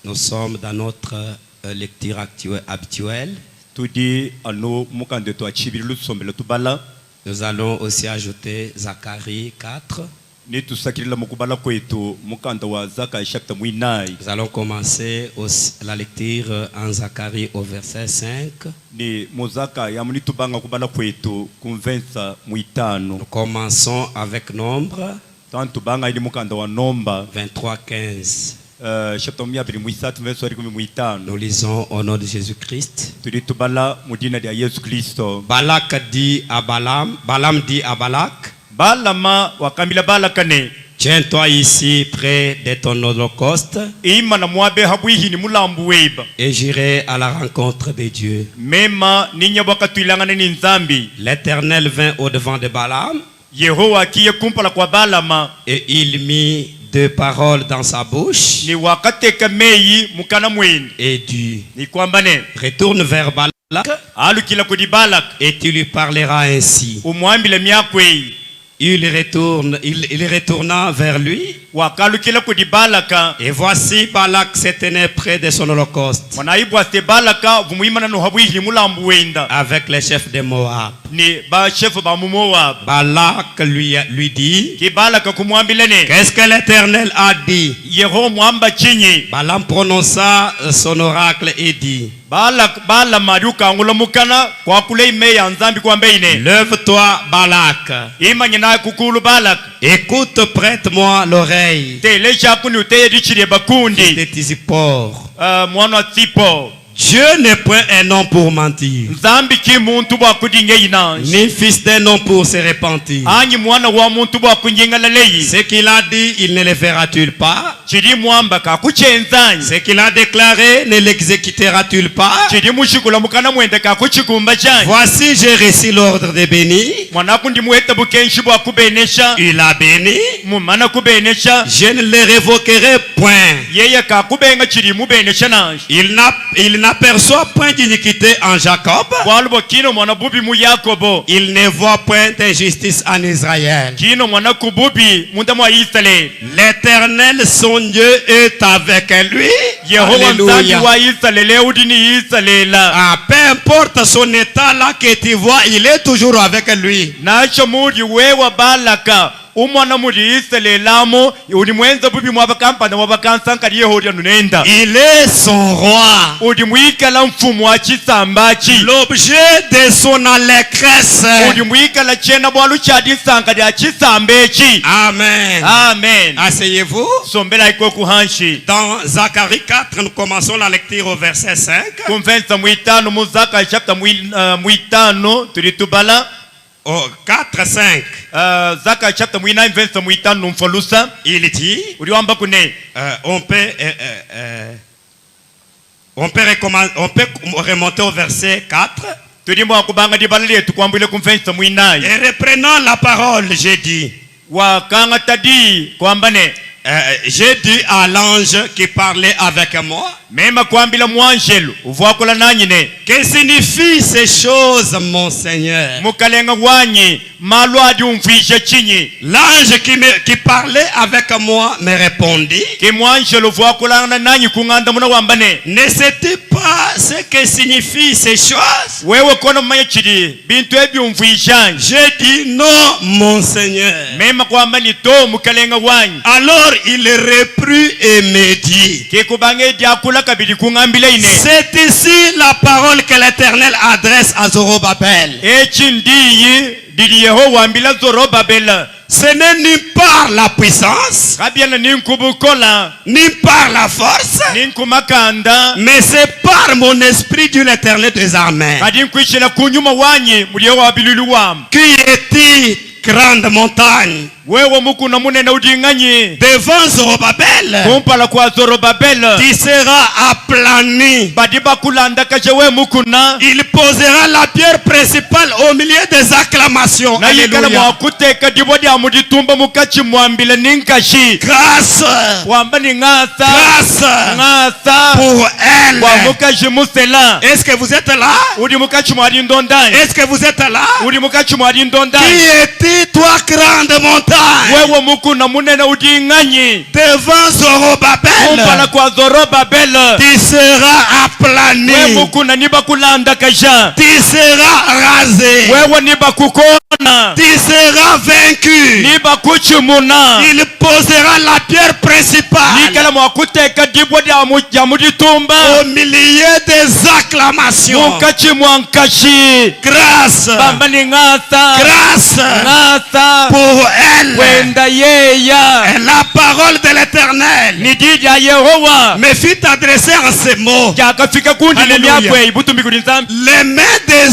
Nous sommes dans notre lecture habituelle. Nous allons aussi ajouter Zacharie 4. Nous allons commencer la lecture en Zacharie au verset 5. Nous commençons avec Nombre 23:15. Nous lisons au nom de Jésus-Christ. Balak dit à Balaam, Balaam dit à Balak, tiens-toi ici près de ton holocauste et j'irai à la rencontre de Dieu. L'Éternel vint au-devant de Balaam et il mit deux paroles dans sa bouche et dit, retourne vers Balak et tu lui parleras ainsi. Il retourna vers lui et voici Balak se tenait près de son holocauste avec les chefs de Moab. Balak lui dit, qu'est-ce que l'Éternel a dit? Balaam prononça son oracle et dit, lève-toi Balak, écoute, prête-moi l'oreille, fils de Tzipor. Dieu n'est point un homme pour mentir, ni fils d'un homme pour se repentir. Ce qu'il a dit, il ne le fera-t-il pas? Ce qu'il a déclaré, ne l'exécutera-t-il pas? Voici, j'ai reçu l'ordre de bénir. Il a béni. Je ne le révoquerai point. Il n'aperçoit point d'iniquité en Jacob. Il ne voit point d'injustice en Israël. L'Éternel son Dieu est avec lui. Alléluia. Peu importe son état là que tu vois, il est toujours avec lui. Il est son roi, l'objet de son allégresse. Amen. Amen. Asseyez-vous. Dans Zacharie 4, nous commençons la lecture au verset 5. Oh, 4, 5. Il dit, on peut remonter au verset 4. Et reprenant la parole, j'ai dit, j'ai dit à l'ange qui parlait avec moi, que signifient ces choses, mon Seigneur? L'ange qui parlait avec moi me répondit, ne sais-tu pas ce que signifient ces choses? J'ai dit non, mon Seigneur. Alors il reprit et me dit, c'est ici la parole que l'Éternel adresse à Zorobabel. Ce n'est ni par la puissance, ni par la force, mais c'est par mon esprit, dit l'Éternel des armées. Qui est-il, grande montagne? Devant Zorobabel, tu seras aplani. Il posera la pierre principale au milieu des acclamations. Alléluia. Grâce pour Musel. Est-ce que vous êtes là? Est-ce que vous êtes là? Qui es-tu, toi, grande montagne? Devant Zorobabel, tu seras aplani. Tu seras rasé. Tu seras vaincu. Il posera la pierre principale au milieu des acclamations. Grâce. Grâce pour elle. Et la parole de l'Éternel me fit adresser en ces mots. Les mains de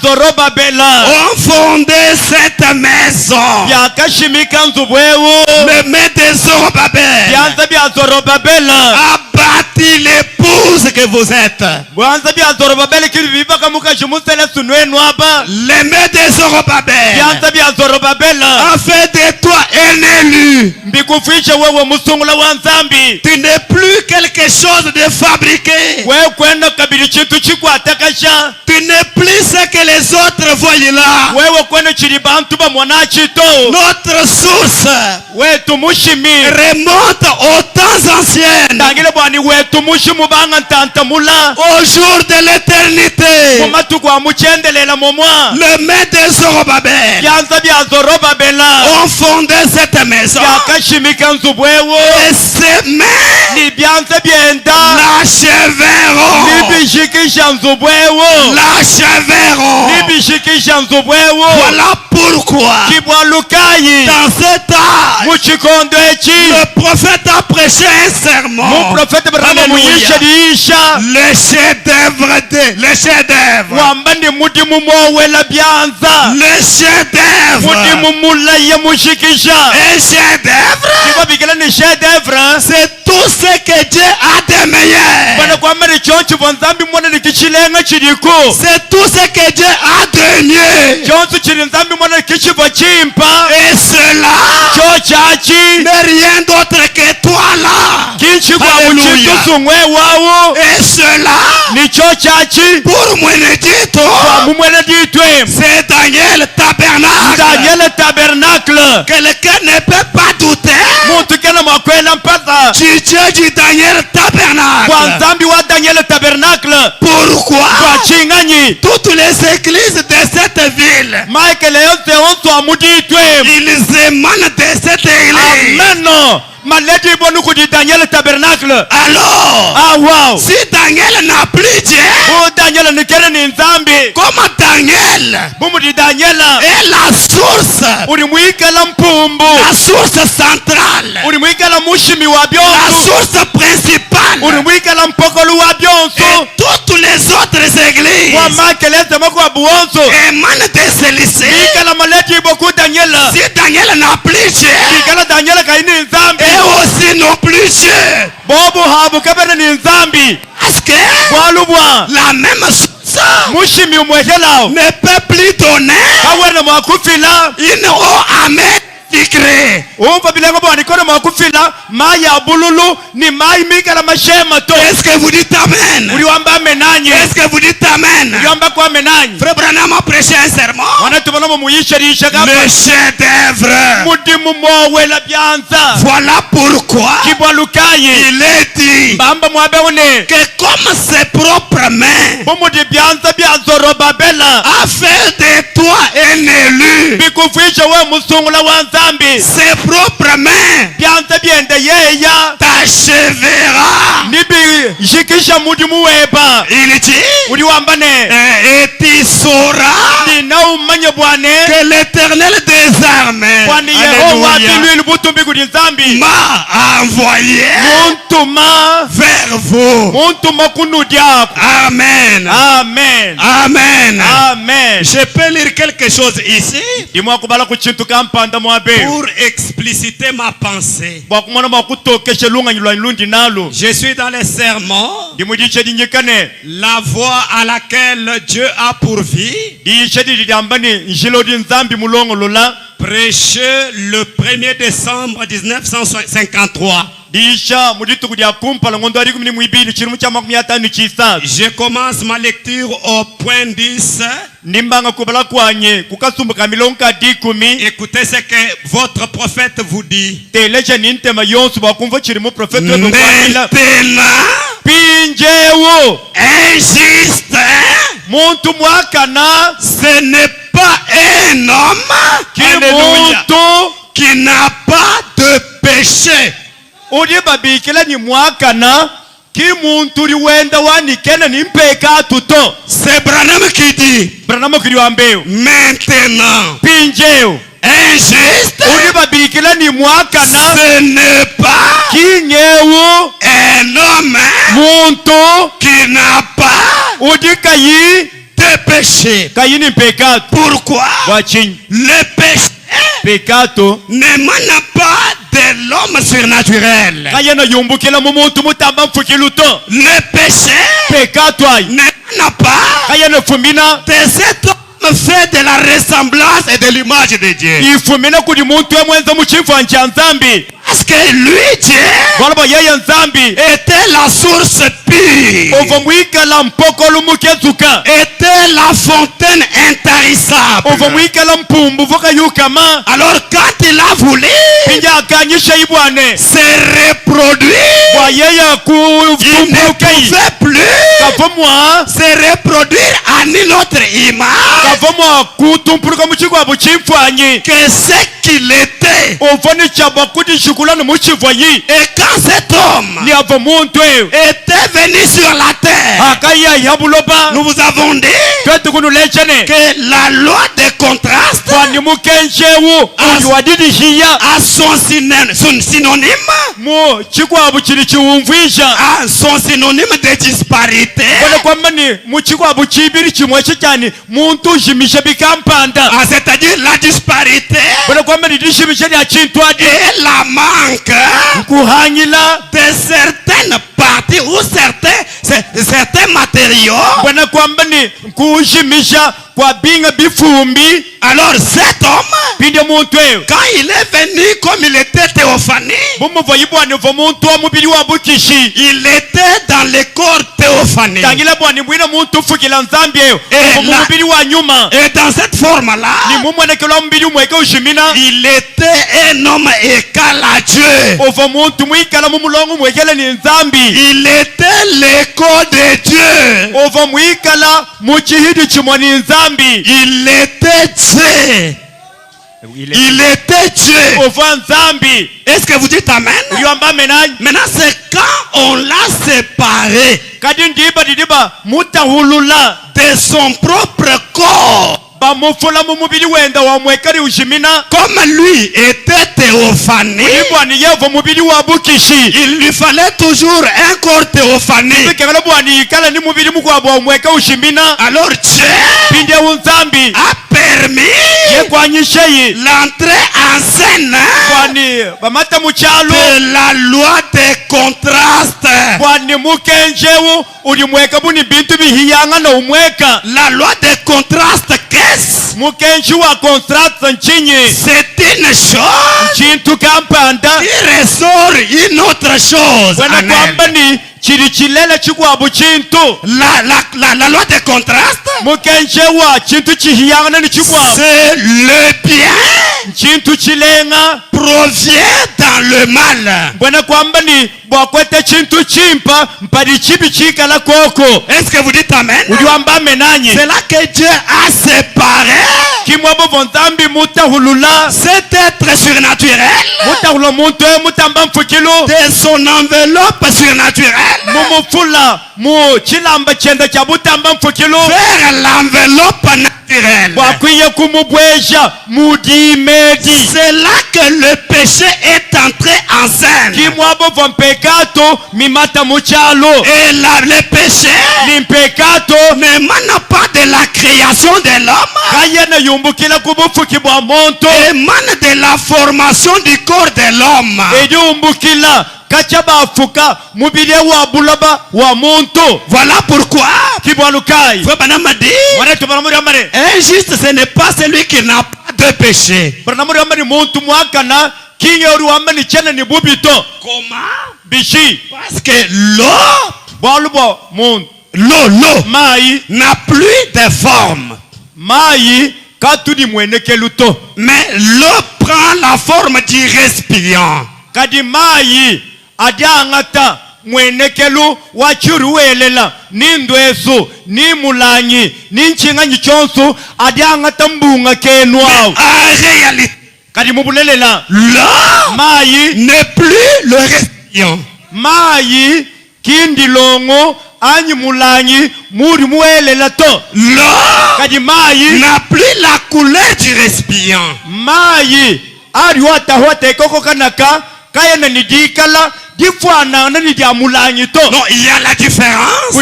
Zorobabel ont fondé cette maison. Les mains de Zorobabel a bâti l'épouse que vous êtes. Les mains de Zorobabel a fait de toi un élu. Tu n'es plus quelque chose de fabriqué. Tu n'es plus ce que les autres voient là. Notre source remonte aux temps anciens, au jour de l'éternité. Le maître de Zorobabel ont fondé cette maison. Et ces mains l'achèveront. Voilà pourquoi dans cet âge le prophète a prêché un sermon. Alléluia. Le chef-d'œuvre. Le chef-d'œuvre. Un chef-d'œuvre, c'est tout ce que Dieu a de meilleur. C'est tout ce que Dieu a de mieux. Et cela n'est rien d'autre que toi là. Alléluia. Et cela pour Mwenedito, c'est Daniel Tabernacle. Quelqu'un ne peut pas douter du Dieu du Daniel Tabernacle. Pourquoi toutes les églises de cette ville, ils émanent de cette église. Alors, si Daniel n'a plus Dieu, comment Daniel est la source centrale, la source principale, et toutes les autres églises émanent de celui-ci. Si Daniel n'a plus Dieu, et aussi non plus Dieu, parce que la même source ne peut plus donner une eau amère secret. Est-ce que vous dites amen? Est-ce que vous dites amen? Frère Branham a prêché un sermon. Le chef-d'œuvre. Voilà pourquoi il est dit que comme ses propres mains a fait de toi un élu, ses propres mains t'achèvera. Il dit, et tu sauras que l'Éternel des armées m'a envoyé vers vous. Amen. Amen. Amen. Amen. Je peux lire quelque chose ici pour expliciter ma pensée. Je suis dans les sermons, la voie à laquelle Dieu a pourvu, prêché le 1er décembre 1953 Je commence ma lecture au point 10. Écoutez ce que votre prophète vous dit. Maintenant, injuste, ce n'est pas un homme qui n'a pas de péché. C'est Branham qui dit maintenant, injuste, ce n'est pas un homme qui n'a pas de péché. Pourquoi? Le péché n'émane pas de l'homme surnaturel. Le péché n'émane pas de cet homme fait de la ressemblance et de l'image de Dieu. Parce que lui, Dieu, était la source pure, était la fontaine intarissable. Alors quand il a voulu se reproduire, il ne pouvait plus se reproduire en une autre image que ce qu'il était. Et quand cet homme était venu sur la terre, nous vous avons dit que la loi des contrastes a son synonyme, son synonyme de disparité, c'est-à-dire la disparité et la manque de certaines parties ou certains matériaux. Alors cet homme, quand il est venu comme il était théophanie, il était dans le corps théophanie. Et dans cette forme-là, il était un homme égal à Dieu. Il était l'écho de Dieu. Il était Dieu. Il était Dieu. Est-ce que vous dites amen? Maintenant c'est quand on l'a séparé de son propre corps. Comme lui était théophanie, il lui fallait toujours un corps théophanie. Alors Dieu a permis l'entrée en scène de la loi des contrastes. La loi des contrastes, qu'est-ce? C'est une chose qui ressort une autre chose. La loi des contrastes, c'est le bien provient dans le mal. Est-ce que vous dites amen? C'est là que Dieu a séparé cet être surnaturel de son enveloppe surnaturelle vers l'enveloppe naturelle. C'est là que le péché est entré en scène. Et le péché n'émane pas de la création de l'homme, émane de la formation du corps de l'homme. Voilà pourquoi injuste, ce n'est pas celui qui n'a pas de péché. Comment? Bichi. Parce que l'eau n'a plus de forme. Mais l'eau prend la forme du récipient. Mwenekelu wachiruwelela nindwesu ni mulanyi ninchinganyi chonsu adiangata mbunga kenwao. En réalité, kadi mubulelela l'eau n'est plus le récipient. Mayi kindilongo anyi mulanyi muri muwelela to. L'eau kadi mayi n'a plus la couleur du récipient. Mayi ariwata hote koko kanaka kayana nidikala. Non, il y a la différence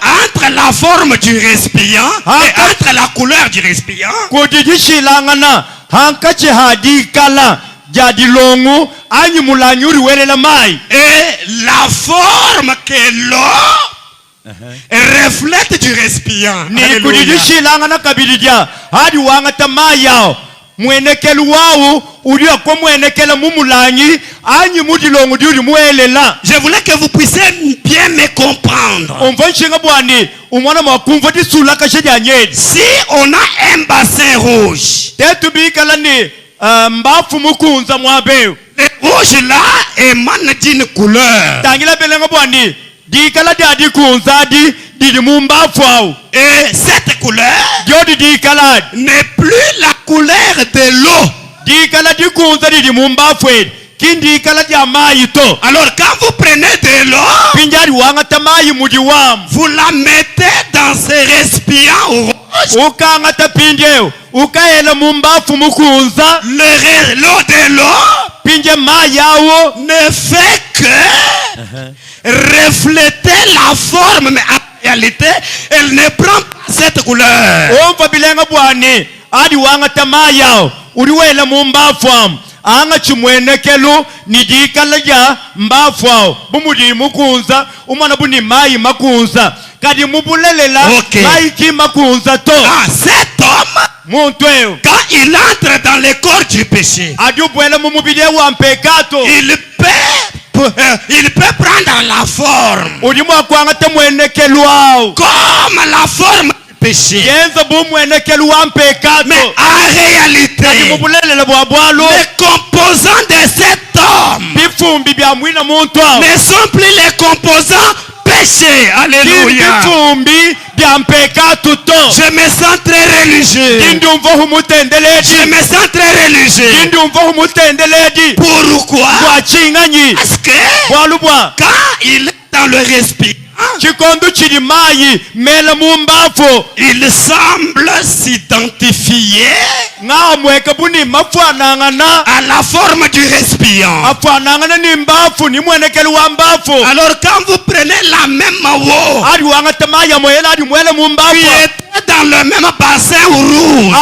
entre la forme du récipient et entre la couleur du récipient. Et la forme que l'eau reflète du récipient. Mwenekelu wao uliyo kwa mwenekela mumulanyi anyi mudilongo diuri muelela. Je voulais que vous puissiez bien me comprendre. Si on a un bassin rouge, le rouge là émane d'une couleur. Et cette couleur n'est plus la couleur de l'eau. Alors quand vous prenez de l'eau, vous la mettez dans ce récipient rouge. L'eau de l'eau ne fait que refléter la forme, mais en réalité, elle ne prend pas cette couleur. Anga chimwenekelu nidikala ya mbafwao bumudi mukunza umana buni mai makunza kadi mubulelela mai ki makunza to. Cet homme, quand il entre dans le corps du péché, il peut prendre la forme comme la forme du péché. Mais en réalité, les composants de cet homme ne sont plus les composants péché. Alléluia. Je me sens très religieux. Je me sens très religieux. Pourquoi? Parce que quand il est dans le récipient, il semble s'identifier à la forme du récipient. Alors quand vous prenez la même eau qui est dans le même bassin rouge,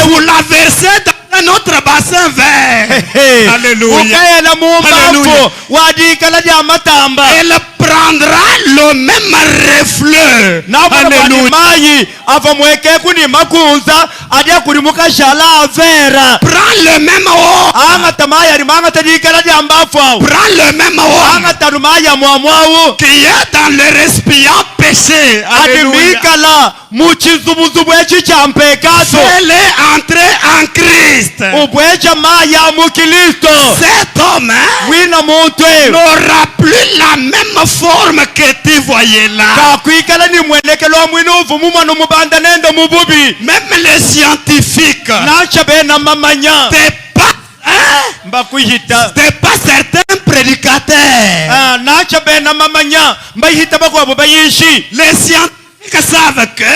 vous la versez dans un autre bassin vert. Alléluia. Elle prendra le même reflet. Prends le même eau. Prends le même eau qui est dans le récipient péché. Alléluia. Fais-les entrer en Christ. Cet homme n'aura plus la même forme que tu voyais là. Même les scientifiques, c'est pas certains prédicateurs. Les scientifiques savent que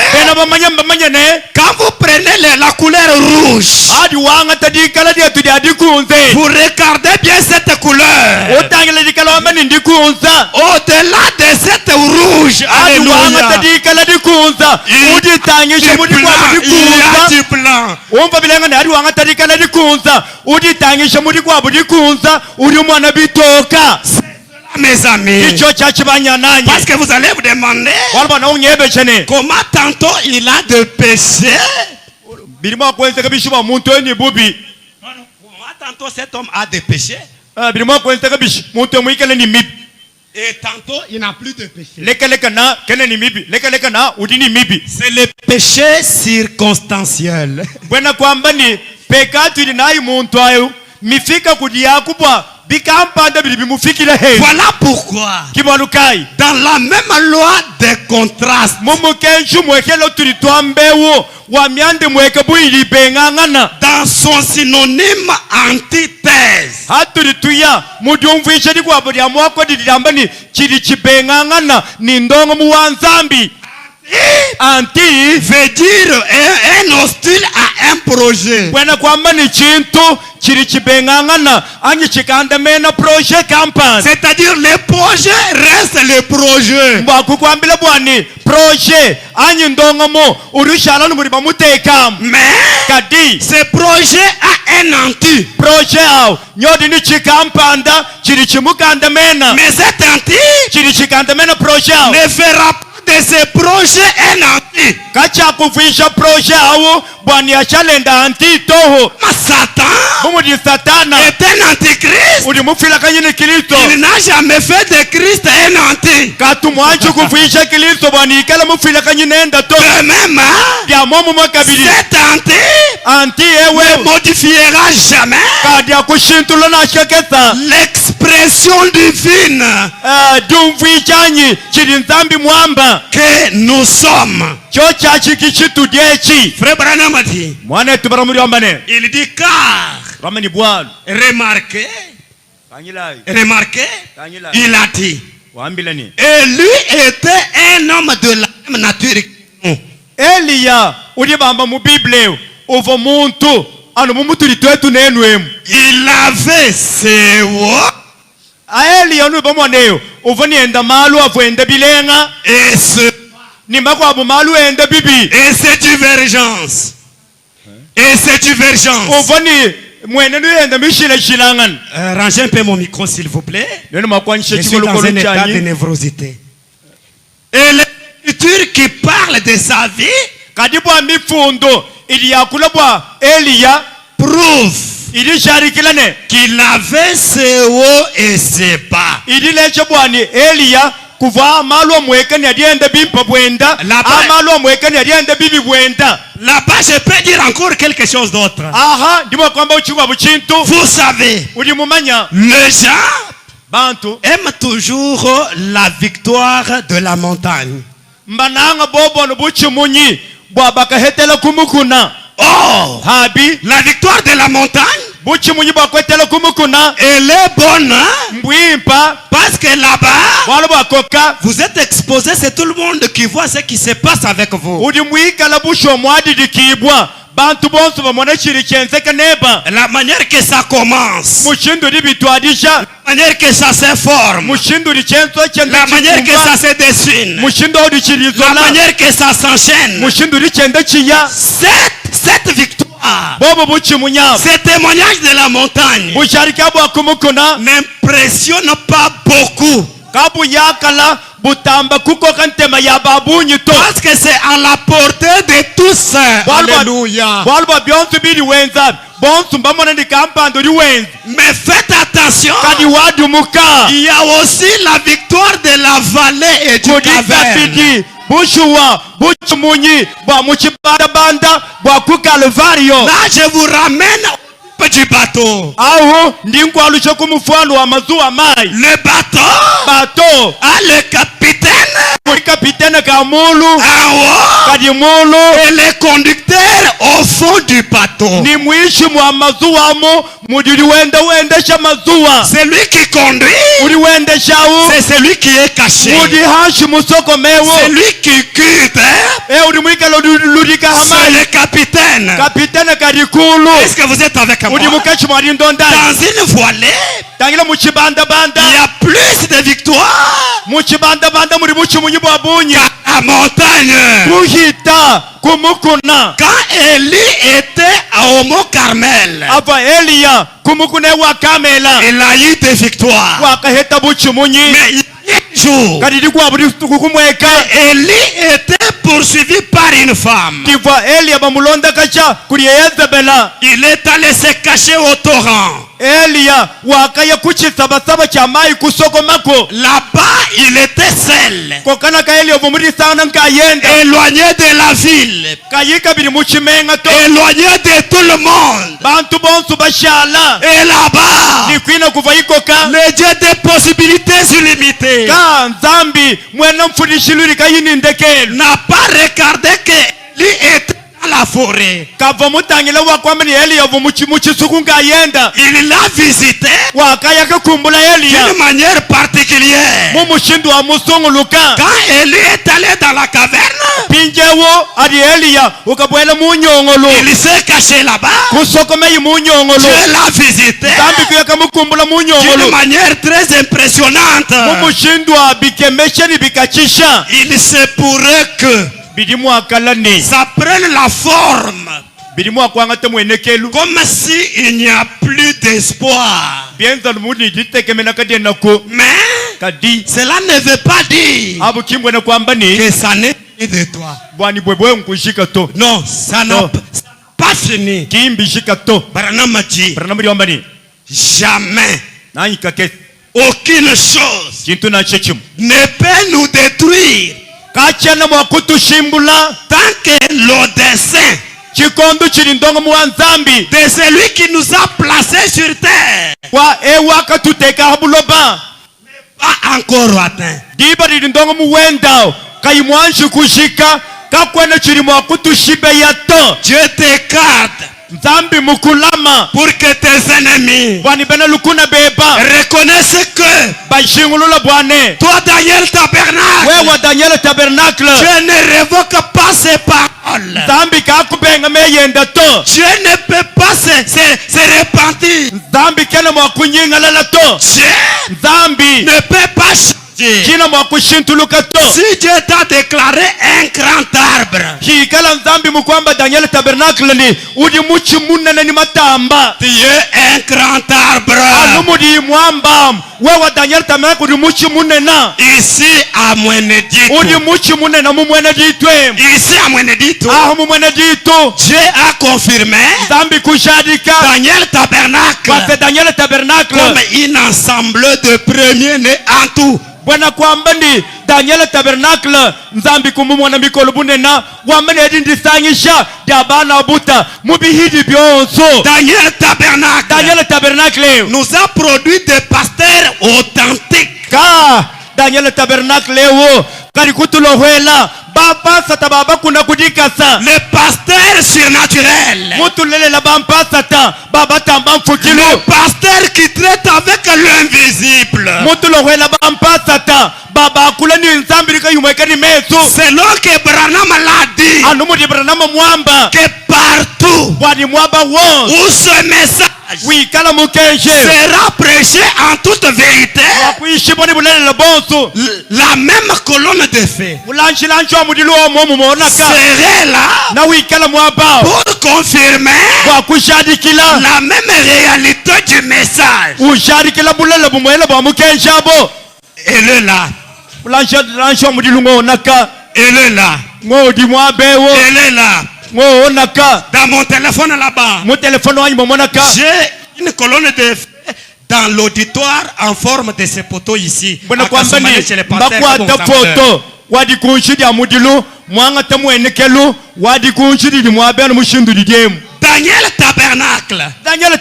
quand vous prenez la couleur rouge, vous regardez bien cette couleur. Au-delà de cette rouge, alléluia, il y a du blanc. Mes amis, parce que vous allez vous demander comment tantôt il a de péché Birimo kwenze kabishuba muntu eni bubi. Pour moi, tantôt cet homme a des péchés. Birimo kwenze kabish muntu mwikale ni mibi. Et tantôt, il n'a plus de péché. Leka na kene ni mibi. Leka na udini mibi. C'est le péché circonstanciel. Bwana kwamba ni pekatu ilinayi muntu ayo mifika kudia kubwa bikampanda bili bimufikira he. Voilà pourquoi Kibalukai dans la même loi des contrastes mumu kenju mwekelo tulitwambewo wa myande mweke buili bengangana dans son synonyme antithèse. Hatulituya mudyumvishe ni kwa buli amwako dilambani chili chibengangana ni ndongo muwanzambi. Anti veut dire un hostile à un projet. Bwana kwamba ni chintu chili chibengangana anyi chikandamena projet campagne. C'est-à-dire le projet reste le projet. Mbakukwambila bwani projet anyi ndongo mo urushala numuri bamuteka. Mais kadi ce projet a un anti. Projet au nyodi ni chikampanda chili chimukandamena. Mais cet anti chili chikandamena projet au ne fera pas de ce projet un anti. Kacha kuvisha projet au bwani achalenda anti toho. Satan Mumudi satana est un antichrist. uli mufila kanyini Kristo. Il n'a jamais fait de Christ un anti. Katu mwanchu kuvisha Kristo bwani ikala mufila kanyini enda to. De même, Dia momu mwakabili cet anti ewe ne modifiera jamais kadia kushintula na shaketa l'expression divine dumvishanyi chili nzambi mwamba que nous sommes. cho chachi kishitu diechi. Frère Branham a dit, Mwane tubara muri wambane il dit car ramani bwana remarquez, Kanyilai. il a dit, Wambilani et lui était un homme de la même nature. Eliya uli bamba mu Bible uvo muntu anu mumutu litwetu nenwemu. Il avait ses voix Eliya nu bomwaneyo uvo nienda malu avu enda bilenga et nimba kwa bu malu enda bibi ces divergences. Et ces divergences. uvo ni mwene nu enda mishile shilangan. Rangez un peu mon micro s'il vous plaît. Neno makwanishe Je suis dans un état de névrosité. Et l'écriture qui parle de sa vie kadibwa mifundo ili yakula bwa Eliya prouve ili sharikilane qu'il avait ses hauts et ses bas. ili leche bwani Eliya kuva malu mwekani adienda bimpa bwenda amalu mwekani adienda bibi bwenda. Là-bas, je peux dire encore quelque chose d'autre. Aha ndimo kwamba uchukwa buchintu. Vous savez, Uli mumanya les gens bantu aiment toujours la victoire de la montagne. mbananga bobo no buchimunyi bwa bakahetela kumukuna. Oh, Habi la victoire de la montagne, buchimunyi bwa kwetela kumukuna elle est bonne, hein? mbwimpa Parce que là-bas, wala bwa koka vous êtes exposé, c'est tout le monde qui voit ce qui se passe avec vous. uli mwikala busho mwadidikibwa bantu bonso bamona chiri chenzeka neba. La manière que ça commence, Mushindu libitwadisha la manière que ça se forme, mushindu lichenzo la manière que ça se dessine, mushindu la lichirizola manière que ça s'enchaîne. mushindu lichenda chiya Cette victoire, bobo buchimunya ce témoignage de la montagne busharika bwa kumukuna n'impressionne pas beaucoup. kabu yakala butamba kuko kantema ya babunyi to Parce que c'est à la portée de tous. Alléluia. walba byonsu bili wenza bonsu mbamona ndikampando liwenza Mais faites attention, kadi wadu muka il y a aussi la victoire de la vallée et du caverne. bidi bushuwa buchimunyi bwa muchibanda bwa kukalvario. Là, je vous ramène au du bateau. Aho ndingwalusha kumufwalo wa mazuwa mai. Le bateau a le capitaine Kapitene kamulu en haut kadi mulu et le conducteur au fond du bateau. ni mwishi mwa mazuwa mo mudili wendesha mazuwa. Celui qui conduit, Uliwendesha u c'est celui qui est caché. mudi hashi musoko mewo Celui qui quitte, ulimwika ludika c'est hamai le capitaine. kapitene kadi kulu Est-ce que vous êtes avec moi? ulimukachi mwari ndondani Dans une voilée, tangila muchibanda banda il y a plus de victoires muchibanda banda muri muchimunyi bwa bunyi qu'à la montagne. kuhita kumukuna. Quand Élie était au mont Carmel, Ava Eliya kumukune wa kamela il a eu des victoires. wakaheta buchimunyi Mais il y a un jour, kadidi kwa buri kumweka Élie était poursuivi par une femme. Il Il est allé se cacher au torrent. Là-bas, il était seul, éloigné de la ville, éloigné de tout le monde. Et là-bas, le Dieu des possibilités illimitées n'a pas regardé que lui était dans la forêt. Il l'a visité d'une manière particulière. Quand Élie est allé dans la caverne, il s'est caché là-bas. Dieu l'a visité d'une manière très impressionnante. Il se pourrait que ça prenne la forme comme si il n'y a plus d'espoir. Mais cela ne veut pas dire que ça n'est plus de toi. Non, ça n'a pas fini. Branham dit, jamais aucune chose ne peut nous détruire tant que le dessein de celui qui nous a placés sur terre n'est pas encore atteint. Dieu t'écarte pour que tes ennemis reconnaissent que toi, Daniel Tabernacle, Dieu ne révoque pas ses paroles. Dieu ne peut pas se repentir. Dieu ne peut pas changer. Si Dieu t'a déclaré un grand arbre, tu es un grand arbre. Ici à Mwenedito, Dieu a confirmé Daniel Tabernacle comme un ensemble de premiers-nés en tout. Daniel Tabernacle nzambi kumumwana mikolo bunena wamene ndisanyisha dabana buta mubihidi byonso. Daniel Tabernacle nous a produit des pasteurs authentiques. Daniel Tabernacle wo karikutulohwela baba sata baba kuna kudikasa le pasteur surnaturel, le pasteur qui traite avec l'invisible, selon que Branham l'a dit, que partout où ce message sera prêché en toute vérité, la même colonne de feu serait là pour confirmer la même réalité du message. Elle est là. Elle est là. Elle est là. Dans mon téléphone là-bas, j'ai une colonne de feu dans l'auditoire en forme de ces poteaux ici. Chez les pasteurs, wadi kunshidi amudilu mwanga tamu enekelu wadi kunshidi dimwabe mushindu didiemu. Daniel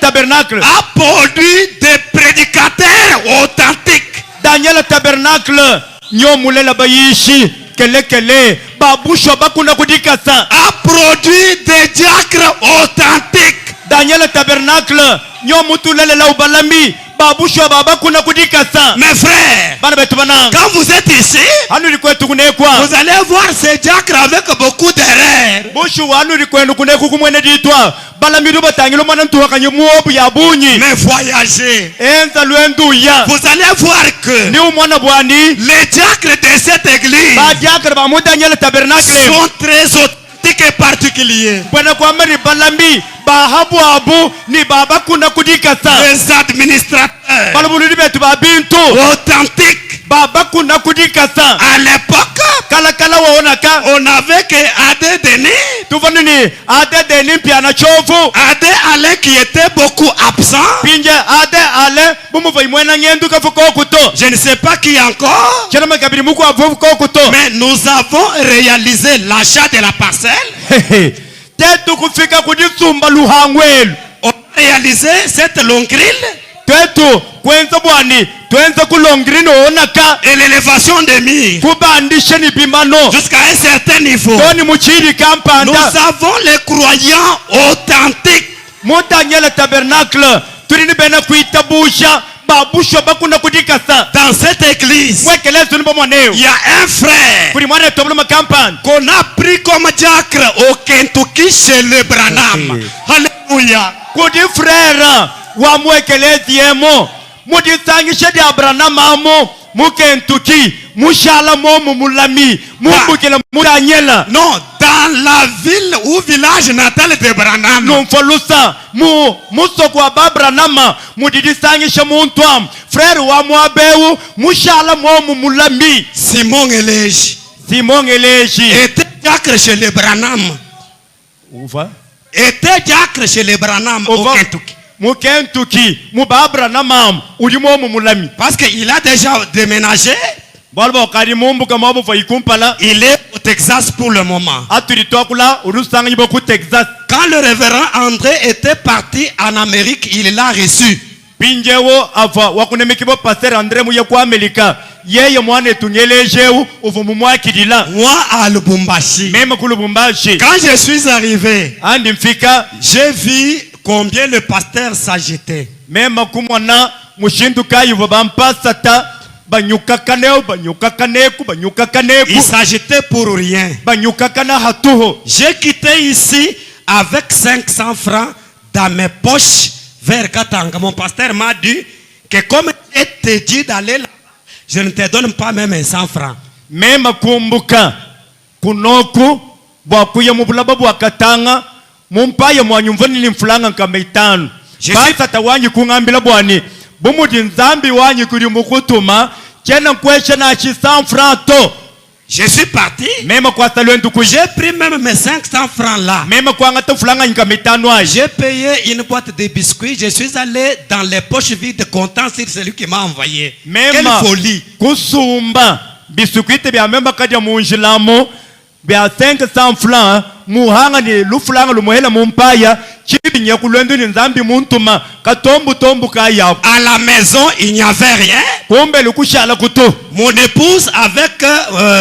Tabernacle a produit des prédicateurs authentiques. Daniel Tabernacle nyomulela bayishi kele babusho bakuna kudikasa a produit des diacres authentiques. Daniel Tabernacle nyomutulele la ubalami. Mes frères, quand vous êtes ici, vous allez voir ces diacres avec beaucoup d'erreurs. Mais voyagez, vous allez voir que les diacres de cette église sont très authentiques et particuliers. Les administrateurs authentiques à l'époque On avait que Adé Alain qui était beaucoup absent. Je ne sais pas qui encore. Mais nous avons réalisé l'achat de la parcelle. On a réalisé cette longue grille. Et l'élévation des murs jusqu'à un certain niveau. Nous avons les croyants authentiques. Dans cette église, il y a un frère qu'on a pris comme diacre au Kentucky chez le Branham. Alléluia. Non, dans la ville ou village natal de Branham. Simon Elège était diacre chez le Branham. Était diacre chez le Branham au Kentucky. Parce qu'il a déjà déménagé. Il est au Texas pour le moment. Quand le révérend André était parti en Amérique, il l'a reçu. Moi à Lubumbashi. Quand je suis arrivé, j'ai vu combien le pasteur s'agitait. Il s'agitait pour rien. J'ai quitté ici avec 500 francs dans mes poches vers Katanga. Mon pasteur m'a dit que comme je t'ai dit d'aller là, je ne te donne pas même 100 francs. Même kumbuka kunoku bwakuye mu bulaba bwa Katanga mumpaye mwanyumvani limfulanga nkameitano basa tawanyi kungambila bwani bumudi nzambi wanyi kuri mukutuma kena kwesha na 100 francs to. Je suis parti. J'ai pris même mes 500 francs là. J'ai payé une boîte de biscuits. Je suis allé dans les poches vides content sur celui qui m'a envoyé. Quelle folie. Kusumba biscuits bya memba kadia munjilamo bya 500 francs muhanga ni lufulanga lumuhela mumpaya chibinye kulwendu ni nzambi muntuma katombu tombu kaya. À la maison il n'y avait rien. Mon épouse avec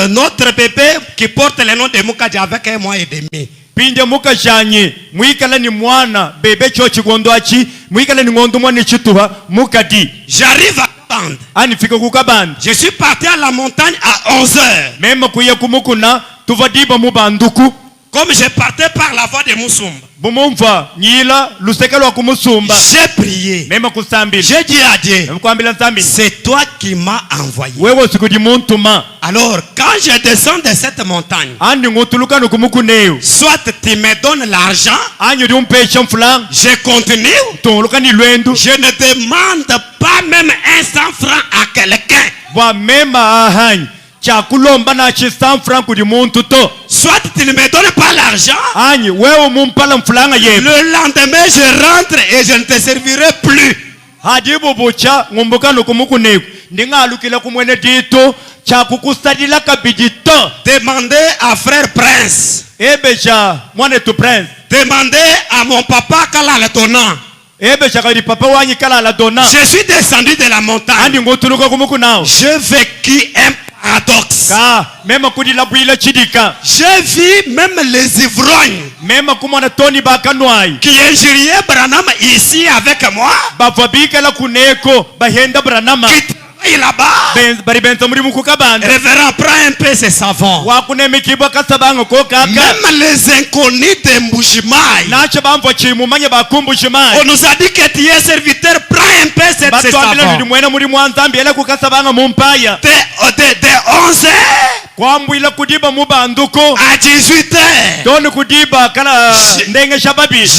notre bébé qui porte le nom de Mukaji avec 1 mois et demi. Pinja mukashanyi mwikala ni mwana bebe chochi gondwachi mwikala ni ngondo mwana chituha mukadi. J'arrive à Bande. Anifika kukabande. Je suis parti à la montagne à 11h. Même kuya kumukuna tuvadiba mubanduku. Comme je partais par la voie de Musumba. J'ai prié. J'ai dit à Dieu, c'est toi qui m'as envoyé. Alors quand je descends de cette montagne, soit tu me donnes l'argent, je continue, je ne demande pas même 100 francs à quelqu'un. Soit tu ne me donnes pas l'argent, le lendemain je rentre et je ne te servirai plus. Demandez à frère Prince. Demandez à mon papa Kalala Dona. Je suis descendu de la montagne. Je vécu un paradoxe. J'ai vu même les ivrognes qui injuriaient Branham ici avec moi, qui là-bas, révérend, prends un peu ces savons. Même les inconnus de Mbujimaï, on nous a dit que tu es serviteur, prends un peu ces savons. De 11h à 18h,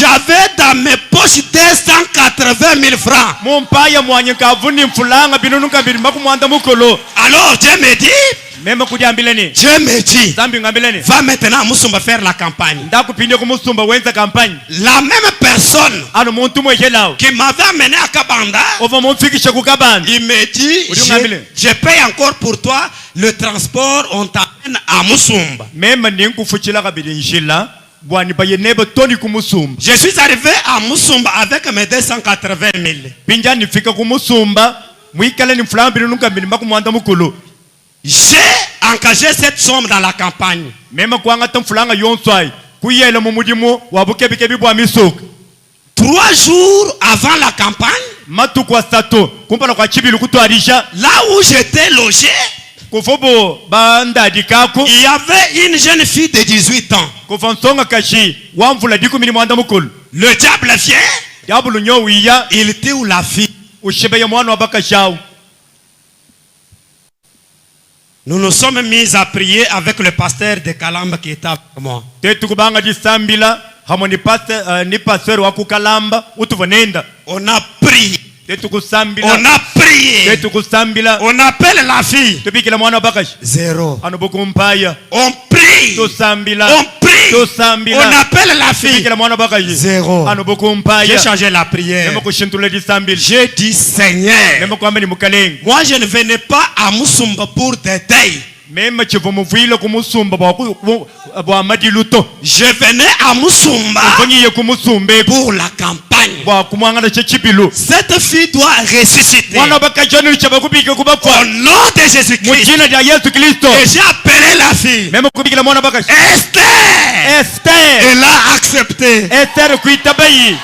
j'avais dans mes poches 280 000 francs. Alors Dieu me dit, Dieu me dit, va maintenant à Musumba faire la campagne. La même personne qui m'avait amené à Kabanda, il me dit, je paye encore pour toi le transport, on t'amène à Musumba. Je suis arrivé à Musumba avec mes 280 000. J'ai engagé cette somme dans la campagne. 3 jours avant la campagne, là où j'étais logé, il y avait une jeune fille de 18 ans. Le diable vient, il était où la fille? Nous nous sommes mis à prier avec le pasteur de Kalamba qui était avec moi. On a prié. On a prié. On appelle la fille. 0. On prie. On prie. On appelle la fille. 0. J'ai changé la prière. J'ai dit, Seigneur, moi je ne venais pas à Musumba pour t'aider. Je venais à Musumba pour la campagne. Cette fille doit ressusciter. Au nom de Jésus-Christ. Et j'ai appelé la fille. Esther. Elle a accepté.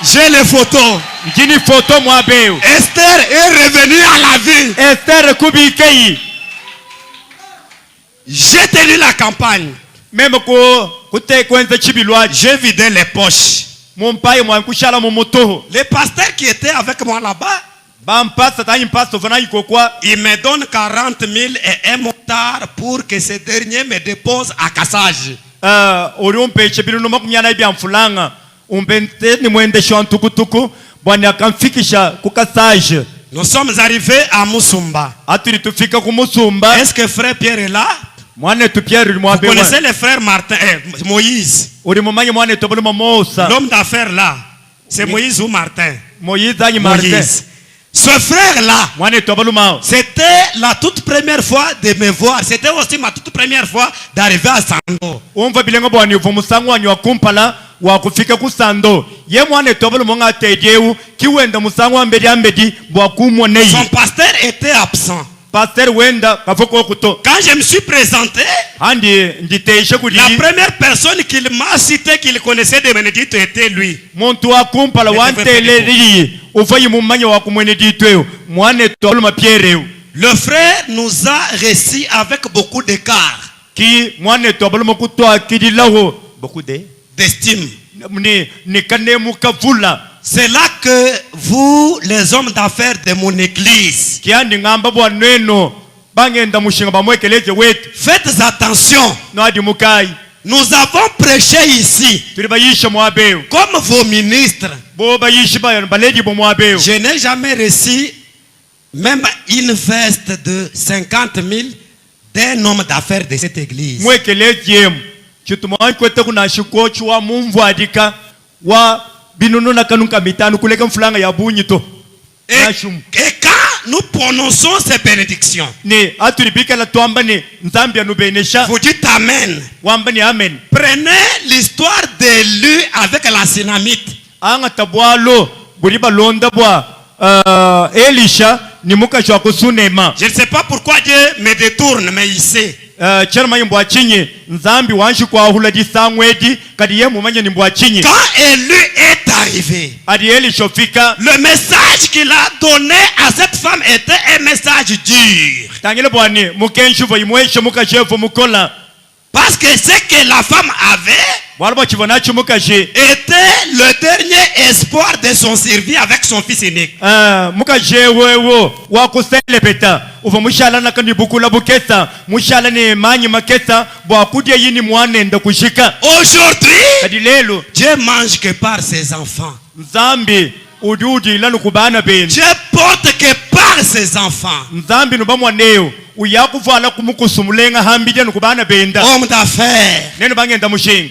J'ai les photos. Esther est revenue à la vie. J'ai tenu la campagne. J'ai vidé les poches. Les pasteurs qui étaient avec moi là-bas, ils me donnent 40 000 et un motard pour que ce dernier me dépose à Kassage. Nous sommes arrivés à Musumba. Est-ce que frère Pierre est là? Vous connaissez le frère Martin, Moïse? L'homme d'affaires là, c'est Moïse ou Martin? Moïse. Ce frère-là, c'était la toute première fois de me voir. C'était aussi ma toute première fois d'arriver à Sando. Son pasteur était absent. Quand je me suis présenté, la première personne qu'il m'a cité qu'il connaissait de Bénédicte était lui. Le frère nous a reçus avec beaucoup d'écart. Beaucoup d'estime. C'est là que vous, les hommes d'affaires de mon église, faites attention. Nous avons prêché ici comme vos ministres. Je n'ai jamais reçu même une veste de 50 000 d'un homme d'affaires de cette église. Et quand nous prononçons ces bénédictions, vous dites Amen. Prenez l'histoire de lui avec la Sénamite. Je ne sais pas pourquoi Dieu me détourne, mais il sait. Quand Élie est arrivé, le message qu'il a donné à cette femme était un message dur. Parce que ce que la femme avait était le dernier espoir de son survie avec son fils unique. Aujourd'hui, Dieu mange que par ses enfants. Dieu porte que par ses enfants. Homme d'affaires,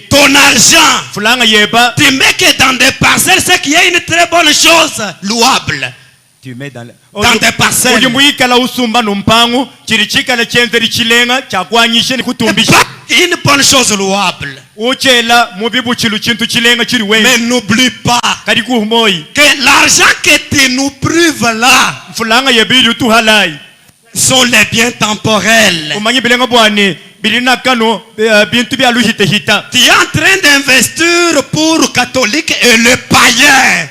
ton argent, tu mets que dans des parcelles, c'est qu'il y a une très bonne chose louable. Tu mets dans des parcelles. Une bonne chose louable. Mais n'oublie pas que l'argent que tu nous prives là sont les biens temporels. Tu es en train d'investir pour catholique et le païen.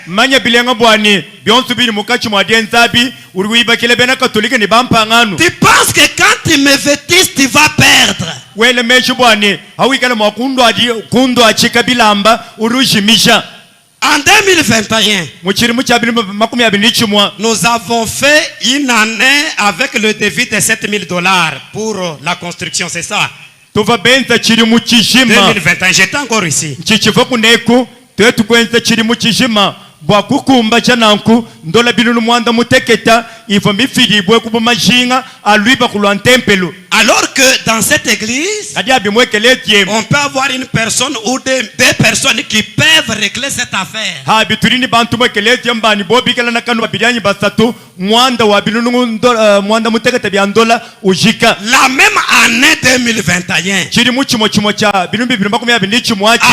Tu penses que quand tu me vêtis, tu vas perdre. En 2021, nous avons fait une année avec le devis de $7,000 pour la construction, c'est ça? 2021, j'étais encore ici. Bwakukumba chananku ndola binunu mwanda muteketa ifa mifiribwe kubumajinga aluiba kulwantempelo. Alors que dans cette église, on peut avoir une personne ou deux personnes qui peuvent régler cette affaire. La même année 2021,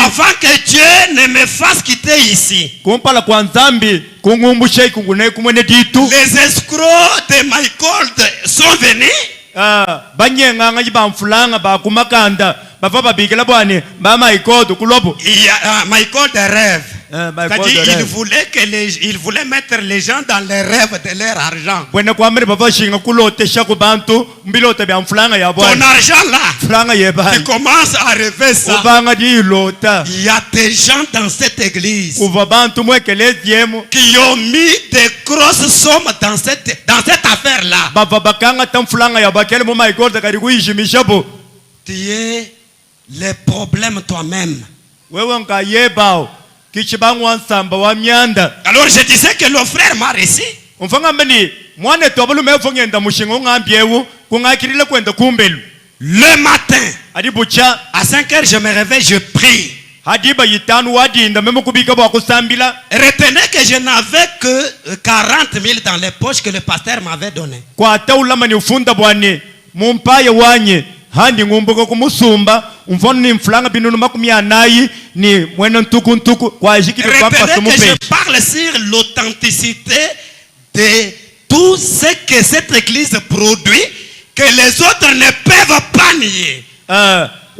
avant que Dieu ne me fasse quitter ici, les escrocs de Michael sont venus. Michael de rêve. Il voulait mettre les gens dans les rêves de leur argent. Ton argent là, tu commences à rêver ça. Il y a des gens dans cette église qui ont mis des grosses sommes dans cette affaire là. Tu es les problèmes toi-même. Alors je disais que le frère m'a réussi. Le matin, à 5 heures, je me réveille, je prie. Retenez que je n'avais que 40 000 dans les poches que le pasteur m'avait donné. Handi ngumbuka kumusumba umfano ni mflanga binunu makumi anayi ni mwena ntuku kwa jikiri kwa mpa sumupe. Je parle sur l'authenticité de tout ce que cette église produit que les autres ne peuvent pas nier.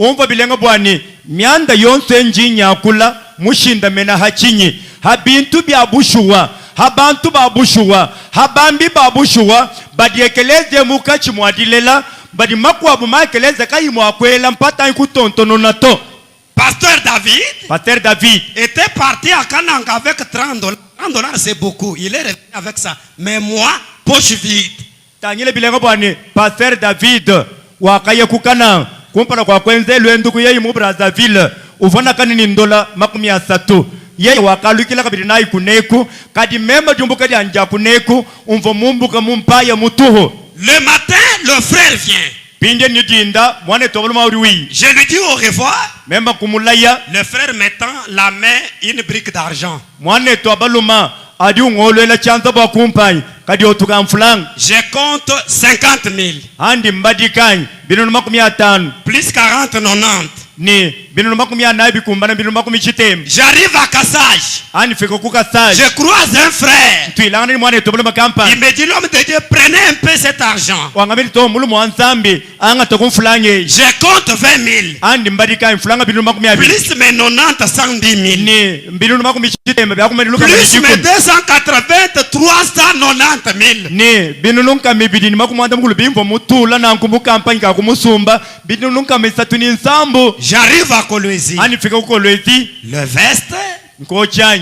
Umfa bilenga bwani mianda yonse njinya kula mushinda mena hachinyi habintu bya bushuwa habantu babushuwa habambi babushuwa badiekeleze mukachi mwadilela. Pasteur David était parti à Kanang avec $30. $30 c'est beaucoup. Il est revenu avec ça. Mais moi, poche vide. Pasteur David wakaya kukanang kumpana kwa kwenze lwenduku yeye mu Brazzaville uvona kanini $30 yeye wakalukila kabiri nayi kuneku kadi memba jumbuka di anja kuneku umvo mumbuka mumpaya mutuho. Le matin, le frère vient. Je lui dis au revoir. Le frère mettant la main une brique d'argent. Je compte 50 000. Plus 40, 90. J'arrive à Kassage. Je croise un frère. Il me dit, l'homme de Dieu, prenez un peu cet argent. Je compte 20 000. Plus mes 90, 110 000. Plus mes 280, 390 000. J'arrive à Kolwezi. Le veste,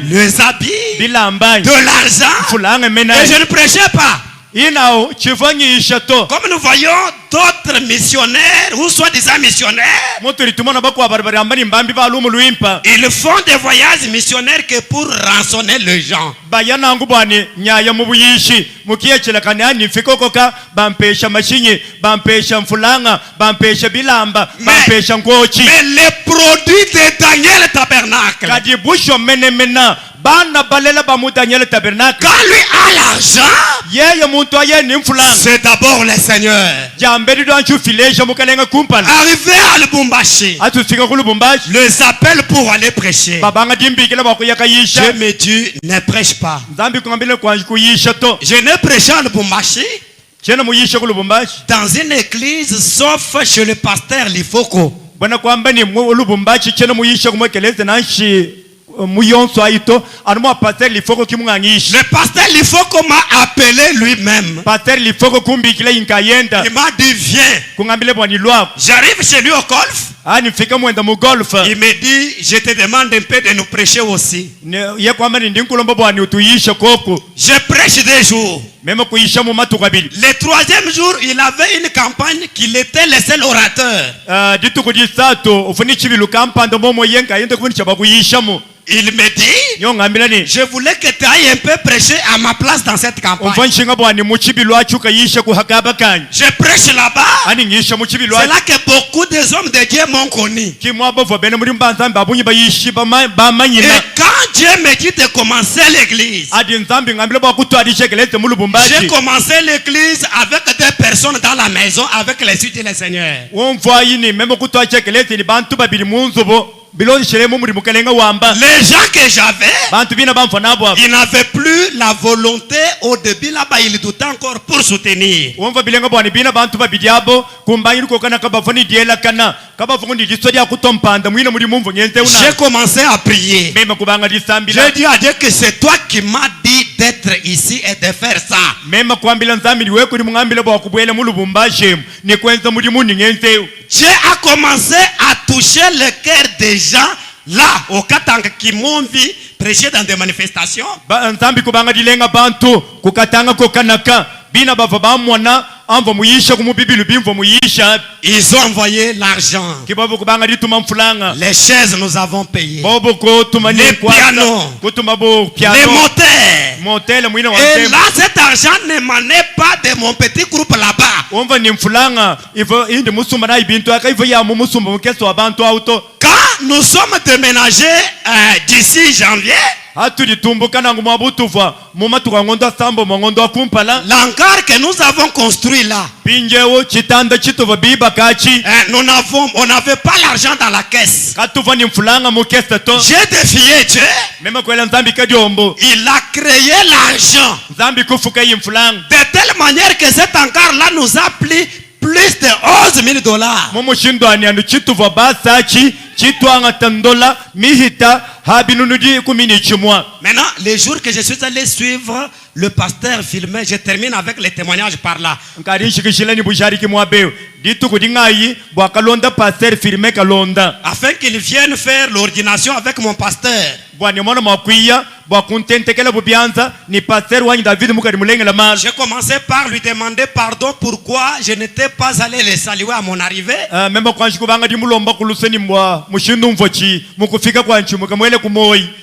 les habits, de l'argent. Et je ne prêchais pas. Comme nous voyons d'autres missionnaires ou soi-disant missionnaires, ils font des voyages missionnaires que pour rançonner les gens. Mais les produits de Daniel Tabernacle, quand lui a l'argent, c'est d'abord le Seigneur. Arrivé à Lubumbashi, les appels pour aller prêcher. Je me dis, ne prêche pas. Je n'ai prêché à Lubumbashi dans une église sauf chez le pasteur Lifoko. Le pasteur Lifoko m'a appelé lui-même. Il m'a dit viens. J'arrive chez lui au golf. Il me dit je te demande un peu de nous prêcher aussi. Je prêche 2 jours. Le 3e jour, il avait une campagne qu'il était le seul orateur. Il me dit, je voulais que tu ailles un peu prêcher à ma place dans cette campagne. Je prêche là-bas. C'est là que beaucoup des hommes de Dieu m'ont connu. Et quand Dieu me dit de commencer l'église, j'ai commencé l'église avec des personnes dans la maison avec les suites et les seigneurs. Les gens que j'avais, ils n'avaient plus la volonté au début là-bas, ils doutaient encore pour soutenir. J'ai commencé à prier. J'ai dit à Dieu que c'est toi qui m'as dit d'être ici et de faire ça. Dieu a commencé à toucher le cœur des gens là au Katanga qui m'ont vu prêcher dans des manifestations. Ils ont envoyé l'argent. Les chaises nous avons payé. Les pianos, les moteurs. Et là cet argent n'émanait pas de mon petit groupe là-bas. Quand nous sommes déménagés d'ici janvier, l'hangar que nous avons construit là, on n'avait pas l'argent dans la caisse. J'ai défié Dieu. Il a créé l'argent de telle manière que cet hangar là nous a pris plus de $11,000. Maintenant, les jours que je suis allé suivre le pasteur filmé, je termine avec les témoignages par là. Afin qu'il vienne faire l'ordination avec mon pasteur. J'ai commencé par lui demander pardon pourquoi je n'étais pas allé les saluer à mon arrivée.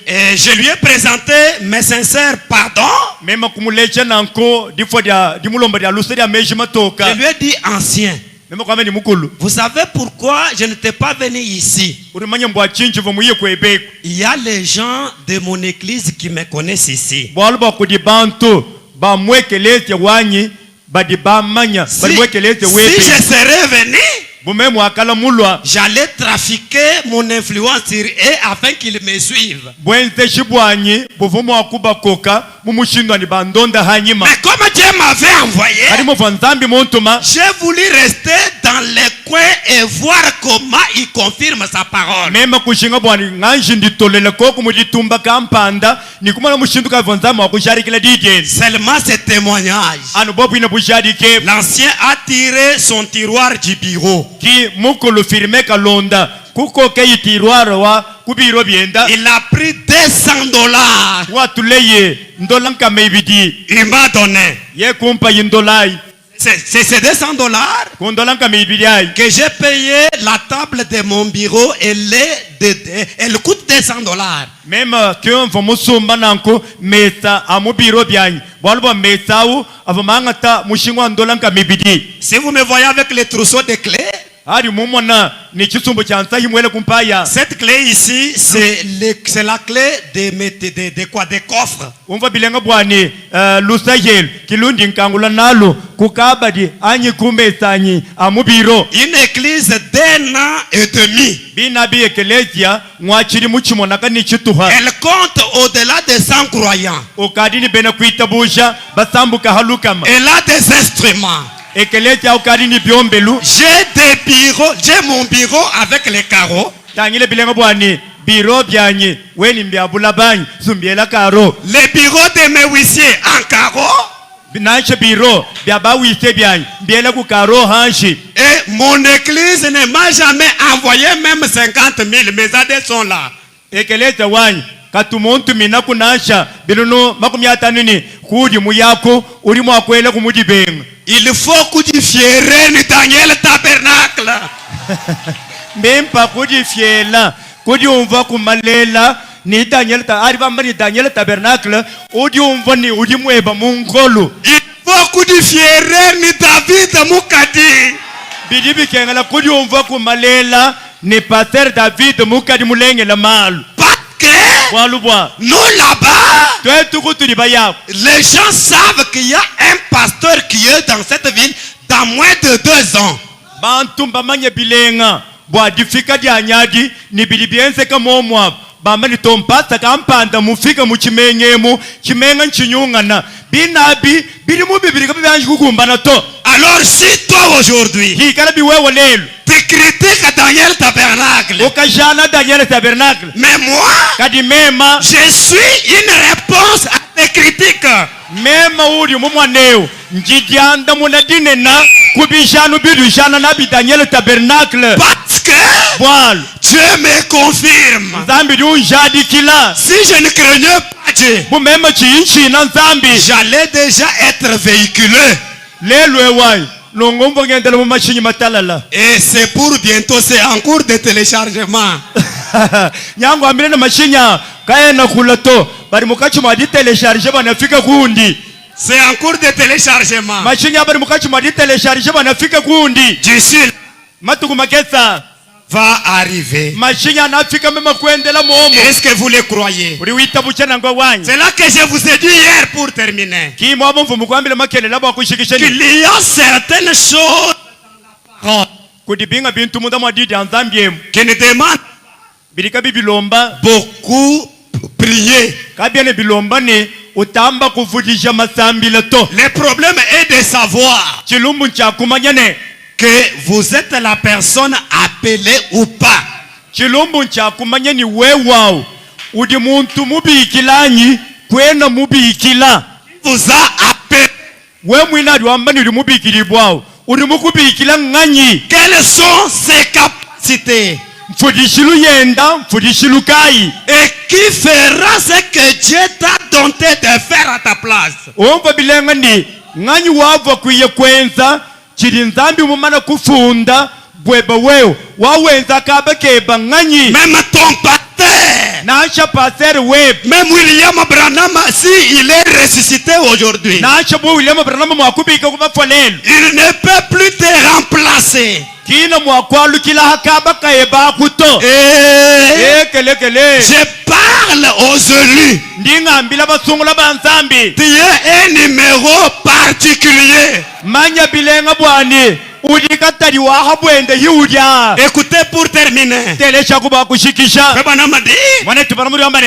Et je lui ai présenté mes sincères pardons. Je lui ai dit ancien. Vous savez pourquoi je n'étais pas venu ici? Il y a les gens de mon église qui me connaissent ici. Si je serais venu, j'allais trafiquer mon influence sur eux afin qu'ils me suivent. Mais comme Dieu m'avait envoyé, j'ai voulu rester dans les coins et voir comment il confirme sa parole. Seulement ce témoignage. L'ancien a tiré son tiroir du bureau. ki mukulu firme kalonda kuko ke itirwaro wa kubiro bienda. Il a pris $200. Watuleye ndolanka meibidi. Il m'a donné. Ye kumpa yindolai. C'est ces $200 Kondolanka meibidi ai. que j'ai payé la table de mon bureau. Elle coûte $200. Même que on musumba nanko mesa amubiro biany. Bolbo mesa u avamangata mushingwa ndolanka meibidi. Si vous me voyez avec les trousseaux de clés, cette clé ici, c'est la clé de quoi? Des coffres. Une église d'1 an et demi. Elle compte au-delà de 100 croyants. Elle a des instruments. J'ai mon bureau avec les carreaux. Les bureaux de mes huissiers en carreaux. Et mon église ne m'a jamais envoyé même 50 000. Mes adhérents sont là. Katumuntu mina kunasha biluno makumyatanini kudi muyako uri mwakwela kumudi benga. Il faut kudifiere ni Daniel Tabernacle. Mempa kudifiela kudi umva kumalela ni Daniel Tabernacle udi umva ni udi mweba mungolu. Il faut kudifiere ni David Mukadi. Bidibi kengala kudi umva kumalela ni Pasteur David Mukadi mulenge la malu. Nous là-bas, les gens savent qu'il y a un pasteur qui est dans cette ville dans moins de 2 ans. Alors si toi aujourd'hui tu critiques Daniel Tabernacle, mais moi je suis une réponse à tes critiques. Parce que Dieu me confirme. Si je ne craignais pas Dieu, j'allais déjà être véhiculé. Et c'est pour bientôt, c'est en cours de téléchargement. C'est en cours de téléchargement. D'ici va arriver. Est-ce que vous le croyez? C'est là que je vous ai dit hier pour terminer qu'il y a certaines choses qui ne demandent beaucoup prier. Le problème est de savoir que vous êtes la personne appelée ou pas. Vous a appelé. Quelles sont ses capacités? Et qui fera ce que Dieu t'a tenté de faire à ta place? Même ton pasteur, même William Branham, si il est ressuscité aujourd'hui, il ne peut plus te remplacer. Je parle aux élus. Tu es un numéro particulier. Écoutez pour terminer.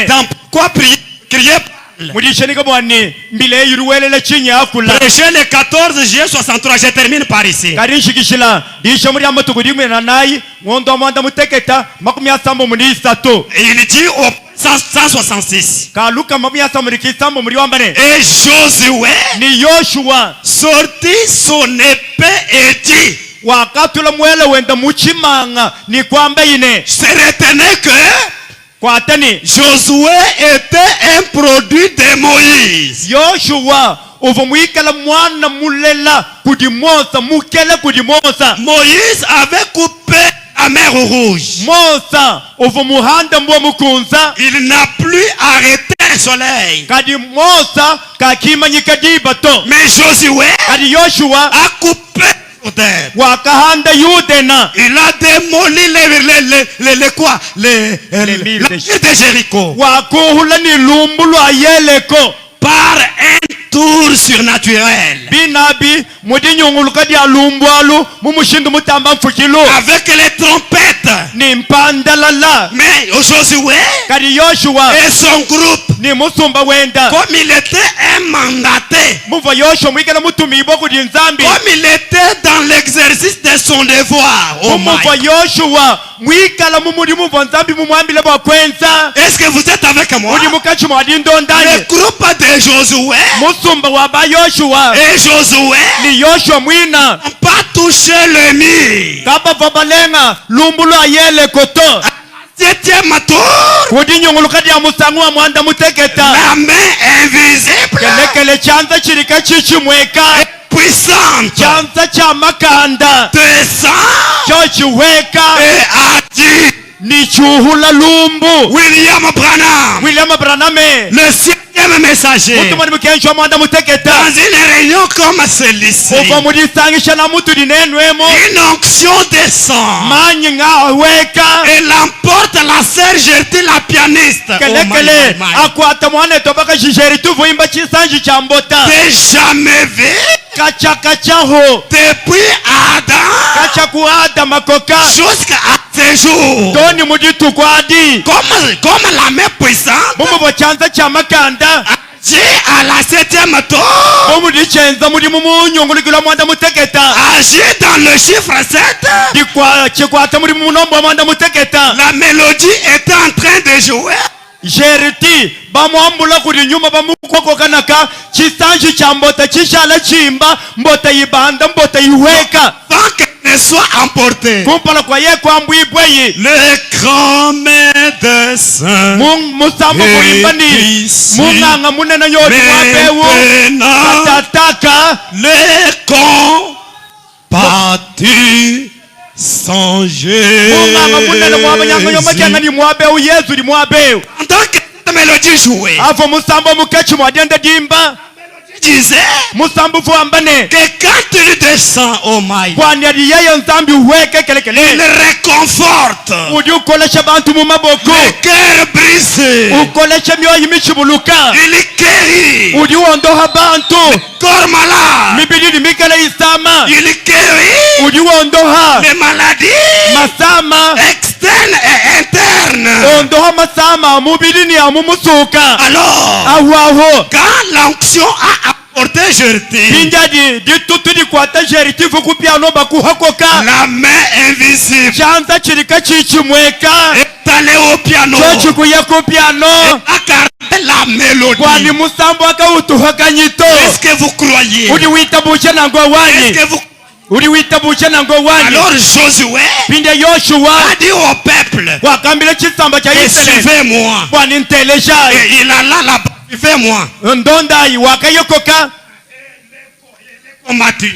Dans quoi prier? Crier. Prêcher le 14 juillet 63. Je termine par ici. Il dit au 166. Et Josué sortit son épée et dit, wakatula mwele wenda muchimanga ni kwamba ine se retenez que kwatani Josué était un produit de Moïse. Yoshua uvo mwikala mwana mulela kudimosa mukele kudimosa. Moïse avait coupé la mer Rouge. Mosa uvo muhanda mbwa mukunza. Il n'a plus arrêté le soleil. Kadi Mosa kakimanyika dibato. Mais Josué kadi Yoshua a coupé Jordan. wakahanda Yudena. Il a démoli la ville de Jéricho wakuhula ni lumbu lwa Yeriko par un tour surnaturel. Binabi mudinyunguluka dia lumbwalu mumushindu mutamba mfukilu Avec les trompettes. ni mpandalala. Mais Josué kadi Yoshua et son groupe, ni musumba wenda comme il était un mandaté, muva Yoshua mwikala mutumibwa kudi nzambi, comme il était dans l'exercice de son devoir. Oh muva my. Yoshua mwikala mumudi muva nzambi mumwambile bwa kwenza. Est-ce que vous êtes avec moi? Udi mukachi mwadindo Le ndani groupe de Josué musumba wa ba Yoshua et Josué ni Yoshua mwina n'ont pas touché le mur. kaba vabalenga lumbu lwa Yeriko to. 7e tour, kudi nyunguluka dia musangu wa mwanda muteketa la main invisible kelekele chanza chirika chichimweka puissante chanza cha makanda descend cho chiweka et a dit ni chuhula lumbu. William Branham, William Branham le 7e messager, mutumani mukenshi wa mwanda muteketa dans une réunion comme celle-ci, uva mudisangisha na mutu dinenwemo une onction descend manyi ngaweka et l'emporte la sœur Gertie, la pianiste. Oh my, kelekele my, my. akwata mwana tobaka shisheri tuvuimba chisanji cha mbota T'es jamais vu kachakachaho depuis Adam kachakuada makoka jusqu'à ce jour. toni muditukwadi Comme la main puissante mumuvo chanza cha makanda agit à la 7e tour, mumudichenza mudi mumunyungulikilwa mwanda muteketa agit dans le chiffre 7. chikwata mudi mumunombo wa mwanda muteketa. La mélodie était en train de jouer. Jeriti bamwambula kudi nyuma bamukokokanaka chisanji cha mbota chishala chimba mbota ibanda mbota iweka Sans qu'elle ne soit emportée. kumpala kwa ye kwambu ibweyi Le grand médecin musambu kulimbani ici. munganga munene nyoti mwapewu Maintenant, atataka les compatis songer. munganga munene mwabanyanga yomakyanga ni mwabewu Yesu ni mwabewu. Pendant que cette mélodie jouait, Afo musambu mukechi mwadende dimba disait musambu fuambane que quand il descend au maïs, kwani ali yeye nzambi uweke il kelekele réconforte udi ukolesha bantu mu maboko le cœur brisé, ukolesha myoyo michibuluka il guérit udi wondoha bantu corps malade, mibididi mikele isama il guérit udi wondoha les maladies masama externes et internes. ondoha masama mubidini ya mumusuka Alors, awaho quand l'onction a apporté Gertie, pinjadi ditutu dikwata jeriti fukupiano bakuhakoka la main invisible chanza chirika chichimweka est allée au piano chochikuye kupiano a gardé la mélodie. kwani musambu akautuhaka nyito Est-ce que vous croyez? udi witabuche nango wani Est-ce que vous... uli witabuche nango wani. Alors Josué pinde Yoshua a dit au peuple, wakambile chisamba cha Israeli suivez-moi. bwani ntelesha Et il alla là-bas, suivez-moi. ndondai wakayokoka Combattu.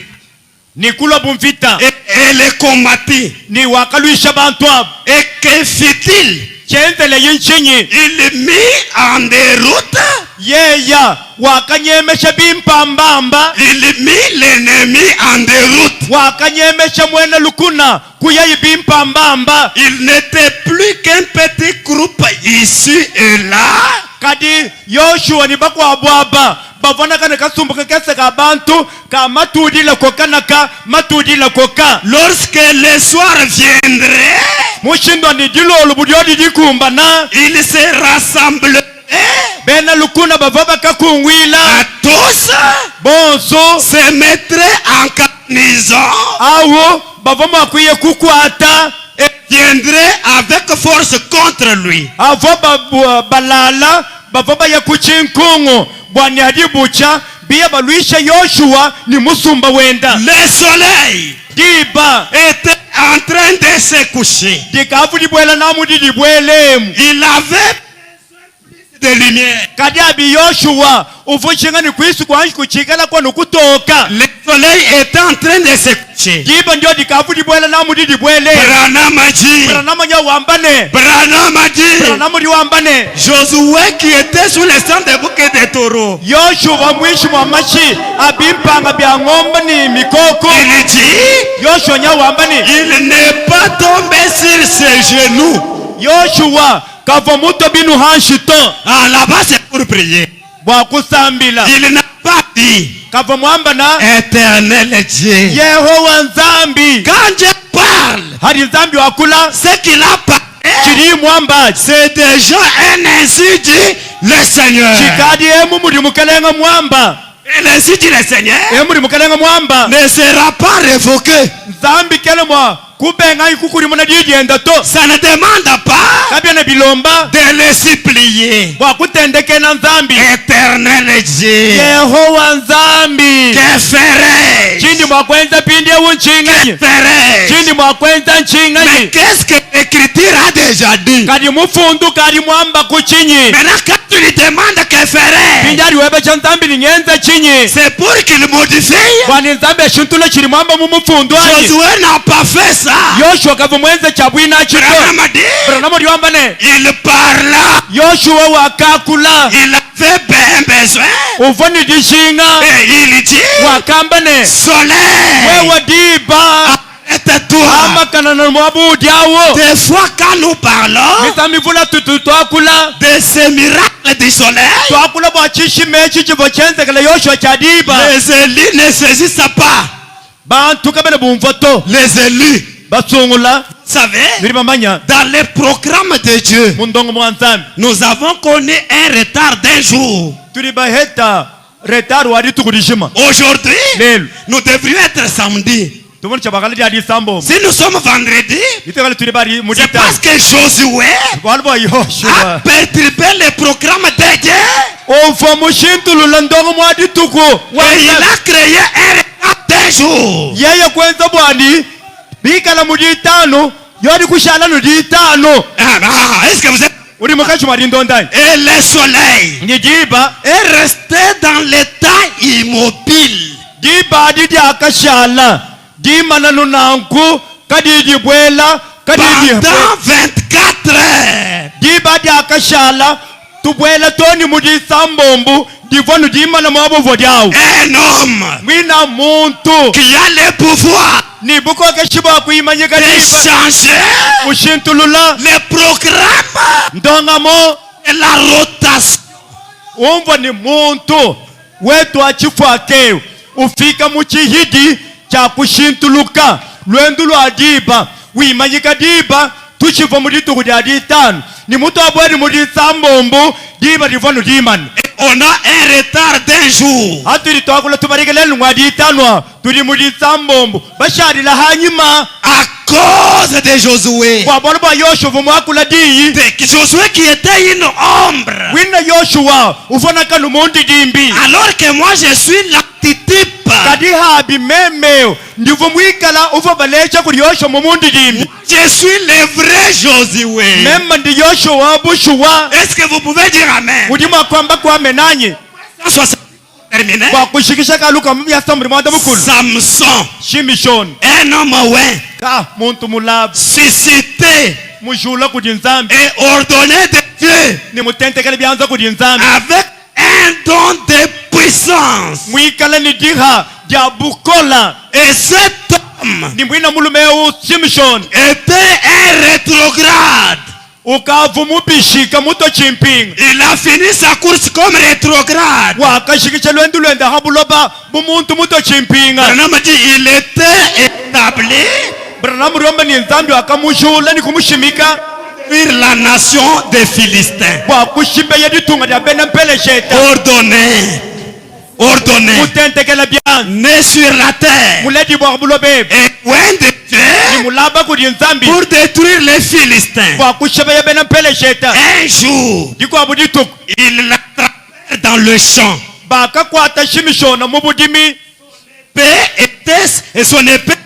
ni kulo bumvita Et les combattit. ni wakaluisha bantu abo. Et que fit-il? chenzele yinchinyi Il mit en déroute, yeya wakanyemesha bimpambamba il mit l'ennemi en déroute. wakanyemesha mwene lukuna kuyayi bimpambamba. Il n'était plus qu'un petit groupe ici et là. kadi Yoshua ni bakwabwaba bavonakane kasumbuka kese ka bantu ka matudile kokanaka matudile koka. Lorsque le soir viendrait, mushindwa ni dilolo budyodi dikumbana il se rassemblerait bena lukuna bava bakakungwila à tous, bonso se mettrait en garnison awo bava makwiye kukwata et viendrait avec force contre lui. avo balala bava baye kuchinkungu bwani adibucha biya balwisha Yoshua ni musumba wenda. Le soleil Diba était en train de se coucher. dikavu dibwela namudi dibwelemu. Il avait de lumière. Kadi abi Yoshua ufushinga ni kwisi kwanji kuchikala kwa nukutoka. Le soleil était en train de se coucher. Diba ndio dikavu dibwela namudi dibwele. Branham a dit, Branham nya wambane. Branham a dit, Branham di wambane. Josué qui était sous le sang des bouquets de taureaux. Yoshua mwishi mwa machi abimpanga bya ng'ombe ni mikoko. Il dit, Yoshua nya wambane. il n'est pas tombé sur ses genoux. Yoshua kava muto binu hanshito. Ah, là-bas c'est pour prier. Bwa kusambila. Il n'a pas dit, Kava mwambana. Éternel Dieu. Yehowa nzambi. Quand Dieu parle, Hari nzambi wakula. ce qu'il a parlé, Chiri mwamba. c'est déjà un ainsi dit le Seigneur. Chikadi emu muri mukalenga mwamba. Et l'ainsi dit le Seigneur Emu muri mukalenga mwamba. ne sera pas révoqué. Nzambi kele mwa. Kubenga ikukuri muna didienda to. Ça ne demande pas Kabia na bilomba. de le supplier. Bwa kutendeke na nzambi. Éternel Dieu, Yehowa nzambi. que ferai-je? Chindi mwakwenza pindi ewu nchinganyi. Ferai-je? Chindi mwakwenza Mais nchinganyi. qu'est-ce que l'Écriture a déjà dit? Kadi mufundu kadi mwamba kuchinyi. Maintenant, quand tu lui demandes que ferai-je, Pindi aliwebe cha nzambi ni nyenza chinyi. c'est pour qu'il modifie. Kwani nzambi ashintula chiri mwamba mumufundu anyi. Josué n'a pas fait ça. Yoshua kavu mwenza chabwina chito. Branham a dit, Branham liwambane. il parla, Yoshua wakakula. il avait bien besoin. Uvoni dishinga. Et il dit, Wakambane. soleil, Wewe diba. arrête-toi. Amakana na mwabudi awo. Des fois quand nous parlons Nizambi vula tutu twakula. de ces miracles du soleil, Twakula bwa chishi chivo chenzekele Yoshua chadiba. les élus ne saisissent pas. Bantu kabene bumvoto. Les élus, Basungula. vous savez, Niribamanya. dans les programmes de Dieu, Mundongo mwanzambi. nous avons connu un retard d'un jour. Tulibaheta. Retard wadi tukurishima. Aujourd'hui, Lelo. nous devrions être samedi. Tumoni chabakala di adi sambo. Si nous sommes vendredi, Itekale tulibari c'est mudita. parce que Josué Walbo a Yoshua. perturbé le programme de Dieu. Ofa mushintulu landongo mwadi tuku. Et il a créé un retard d'un jour. Yeye kwenza bwani. Bikala muditano. Yodi kushala nuditano. Est-ce que vous êtes... Uri mukachu marindondai. Et le soleil Nijiba. est resté dans l'état immobile. Diba didi akashala. Dima nanunanku. Kadi dibwela. Kadi dibwela. Pendant 24 heures. Diba di akashala. Tubwela toni mudisambombu. Divonu dima na mwabo vodiao. Un homme Mwina muntu. qui a le pouvoir Ni buko keshiba kuimanyika de diba. changer Ushintulula. le programme Ndongamo. et la rotation. Umva ni muntu. Wetu achifwake. Ufika muchihidi. Cha kushintuluka. Lwendu lwa diba. Uimanyika diba. Tuchiva muditu kujadi tanu. Ni mutu abwani mudisambombu. Diba divonu diman. On a un retard d'un jour. Haturi twakula tubarikele ngwadi tanwa turi muri sambombo bashari la hanyuma À cause de Josué. kwa bolo ba Yoshua mwakula diyi Josué qui était une ombre. winna Yoshua ufona kanu mundi dimbi Alors que moi je suis l'archétype. kadi habi memeo ndivo mwikala ufa balecha kuri Yoshua mundi dimbi Je suis le vrai Josué. memma ndi Yoshua bushua Est-ce que vous pouvez dire amen? udima kwamba kwa menanye 160. Terminé. kwa kushikisha kaluka ya samri mwanda mukulu Samson, Shimishon un homme ouin, muntu mulab suscité mujula kudi nzambi et ordonné de Dieu ni mutentekele byanza kudi nzambi avec un don de puissance. mwikala ni diha dia bukola Et cet homme ni mwina mulumeu Shimshon était un rétrograde. ukavumupishika muto chimping Il a fini sa course comme rétrograde. wakashikisha lwendu lwenda habuloba bumuntu muto chimpinga Branham dit il était établi Branham riomba ni nzambi wakamushula ni kumushimika sur la nation des Philistins. wakushimbe yeditunga dia bena mpele sheta Ordonné mutentekela byanza né sur la terre muledi bwa bulobe et loin de ni Dieu mulaba kudi nzambi pour détruire les Philistins. wakushimbe yabena mpele sheta Un jour, diko abudituk il l'attrapèrent dans le champ. bakakwata shimishona mu budimi et son épée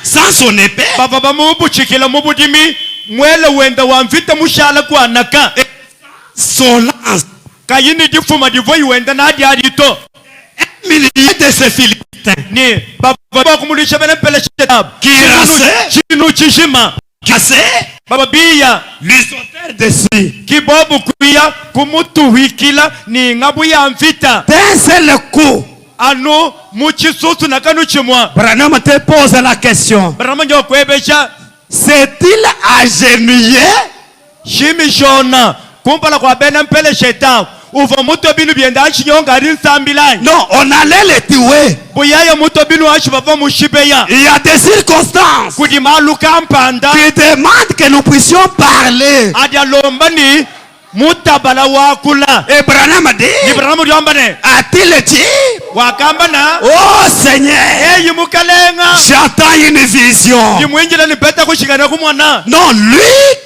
sans son épée baba bamubuchikila mu budimi mwele wenda wamvita mushala kwanaka son lance kayini difuma divoyi wenda nadi adito millier de ces Philistins ni baba kumulisha bene pele shetab chinu chishima baba biya l'usurpateur dessus kibobu kuya kumutuhikila ni ngabu ya mvita d'un seul coup. anu muchisusu nakanu chimwa Branham te pose la question, Branham njo kwebesha s'est-il agenouillé? shimishona kumpala kwa bene mpele shetab uva muto binu bienda chinyonga ari nsambilai Non, on allait les tuer. buyaya muto binu ashi bava mushibeya Il y a des circonstances kudimalu kampanda qui demandent que nous puissions parler. adia lombani mutabala wakula Et Branham dit, Ibrahimu yombane a-t-il dit, wakambana oh Seigneur, eyi mukalenga j'attends une vision. yimwinjila ni beta kushikana kumwana Non, lui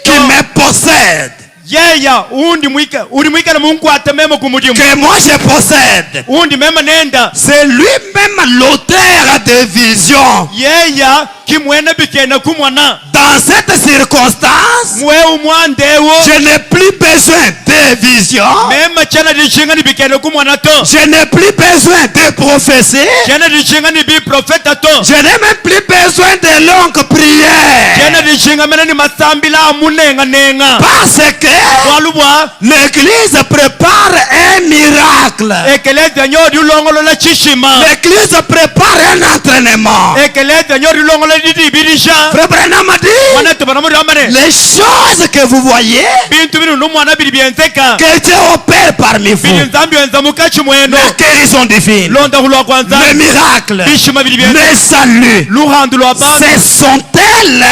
qui me possède, yeya undi mwika na mungu atememo kumudimu que moi je possède, undi mema nenda c'est lui-même l'auteur des visions. yeya kimwene bikena kumwana Dans cette circonstance, mweu mwandewo je n'ai plus besoin de visions. mema chana dishinga ni bikena kumwana to Je n'ai plus besoin de prophéties. chana dishinga ni bi profeta to Je n'ai même plus besoin de longues prières. chana dishinga mena ni masambila amunenga nenga Parce que walubwa l'église prépare un miracle. ekeleza nyori ulongolo la chishima L'église prépare un entraînement. ekeleza nyori ulongolo didibirisha Frère Branham dit, wana tubanamu yambane les choses que vous voyez, bintu binu numwana bili byenzeka que Dieu opère parmi vous, bili nzambi wenza mukachi mwendo la guérison divine, londa hulwa kwanza le miracle, bishima bili byenze le salut, luhandu lwa bantu ce sont elles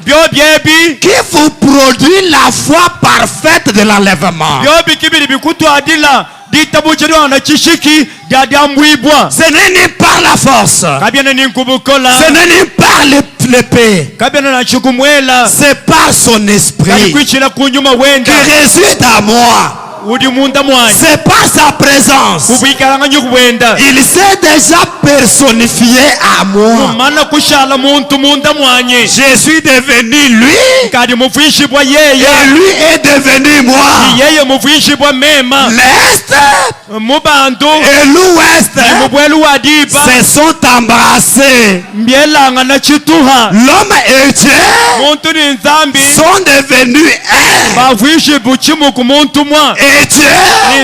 byo byebi qui vous produisent la foi parfaite de l'enlèvement. byo bikibili bikutwadila ditabuchiri wana chishiki dyambwibwa Ce n'est ni par la force, kabyana ni nkubukola ce n'est ni par l'épée, kabyana na chikumwela c'est par son esprit kalikwichila kunyuma qui wenda réside à moi. udi munda mwanyi C'est par sa présence. kubwikalanga nyukuwenda Il s'est déjà personnifié à moi. mana kushala muntu munda mwanyi Je suis devenu lui kadi mufwishibwa et yeya lui est devenu moi. yeye mufwishibwa mema L'Est mubantu et l'Ouest mubwelu wadiba se sont embrassés. mbyelanga na chituha L'homme et Dieu muntu ni nzambi sont devenus un. bafwishibu chimuku muntu mwa Et Dieu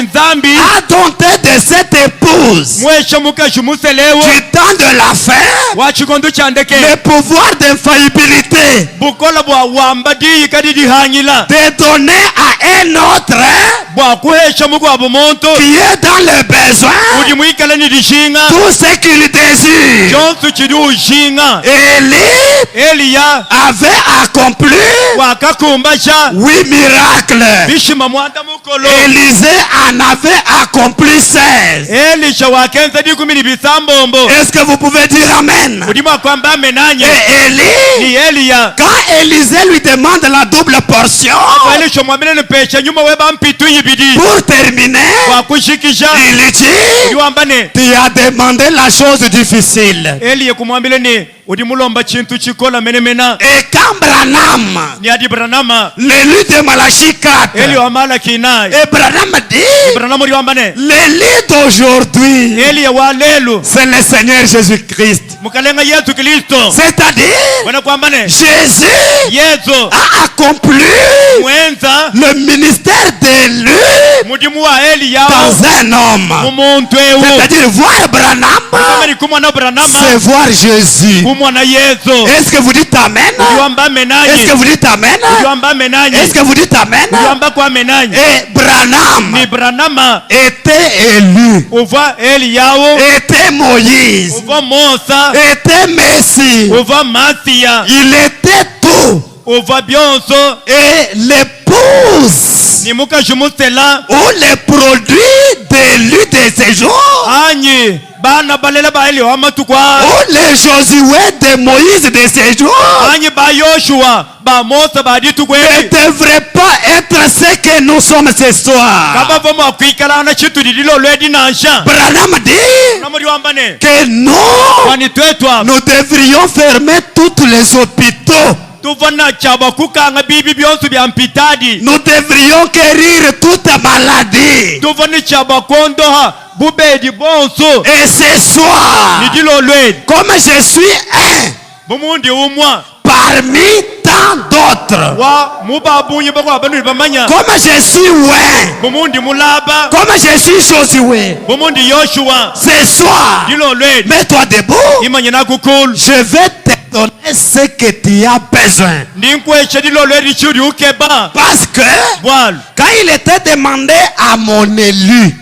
ni nzambi a dompté de cette épouse mwesha mukashi muselewo du temps de la fin wa chikondu chandeke le pouvoir d'infaillibilité bukola bwa wamba diyi kadi dihanyila de donner à un autre bwa kuhesha muku abo muntu qui est dans le besoin udi mwikala ni dishinga tout ce qu'il désire. chonsu chidi ushinga Élie eliya avait accompli wakakumbasha 8 miracles. bishima mwanda mukolo Élisée en avait accompli 16. elisha wakenza dikumini bisambombo Est-ce que vous pouvez dire Amen? udima kwamba amenanye Et Élie, ni eliya quand Élisée lui demande la double portion, elisha mwamene pesha nyuma weba mpitu yibidi pour terminer, wakushikisha il dit, udiwambane tu as demandé la chose difficile. eliye kumwambile ni udimulomba chintu chikola menemena Et quand Branham, ni adi Branhama l'élu de Malachie 4, eli wamala kinai et Branham dit, Branhama udiwambane l'élu d'aujourd'hui, eliye wa lelu c'est le Seigneur Jésus-Christ. mukalenga yesu kristo C'est-à-dire, wana kwambane Jésus yesu a accompli mwenza le ministère d'élu mudimu wa eliyawo dans un homme. mumuntu ewu C'est-à-dire, voir Branham, kamani kumwana Branhama c'est voir Jésus. kumwana yesu Est-ce que vous dites Amen? udiwamba Est-ce amenanye que vous dites Amen? udiwamba amenanye Est-ce que vous dites Amen? udiwamba kwa amenanye Et Branham ni Branhama était élu, uva eliyawo était Moïse, uva Musa était Messie. uva Masiya Il était tout. uva byonso Et l'épouse ni mukashi musela ou les produits d'élu de ces jours anyi les Josué de Moïse de ces jours ne devraient pas être ce que nous sommes ce soir. Branham dit que nous devrions fermer tous les hôpitaux. Nous devrions guérir toute maladie. Et ce soir, comme je suis un parmi tant d'autres, comme je suis comme je suis Josué, ce soir, mets-toi debout, je vais te donner ce que tu as besoin. Parce que quand il était demandé à mon élu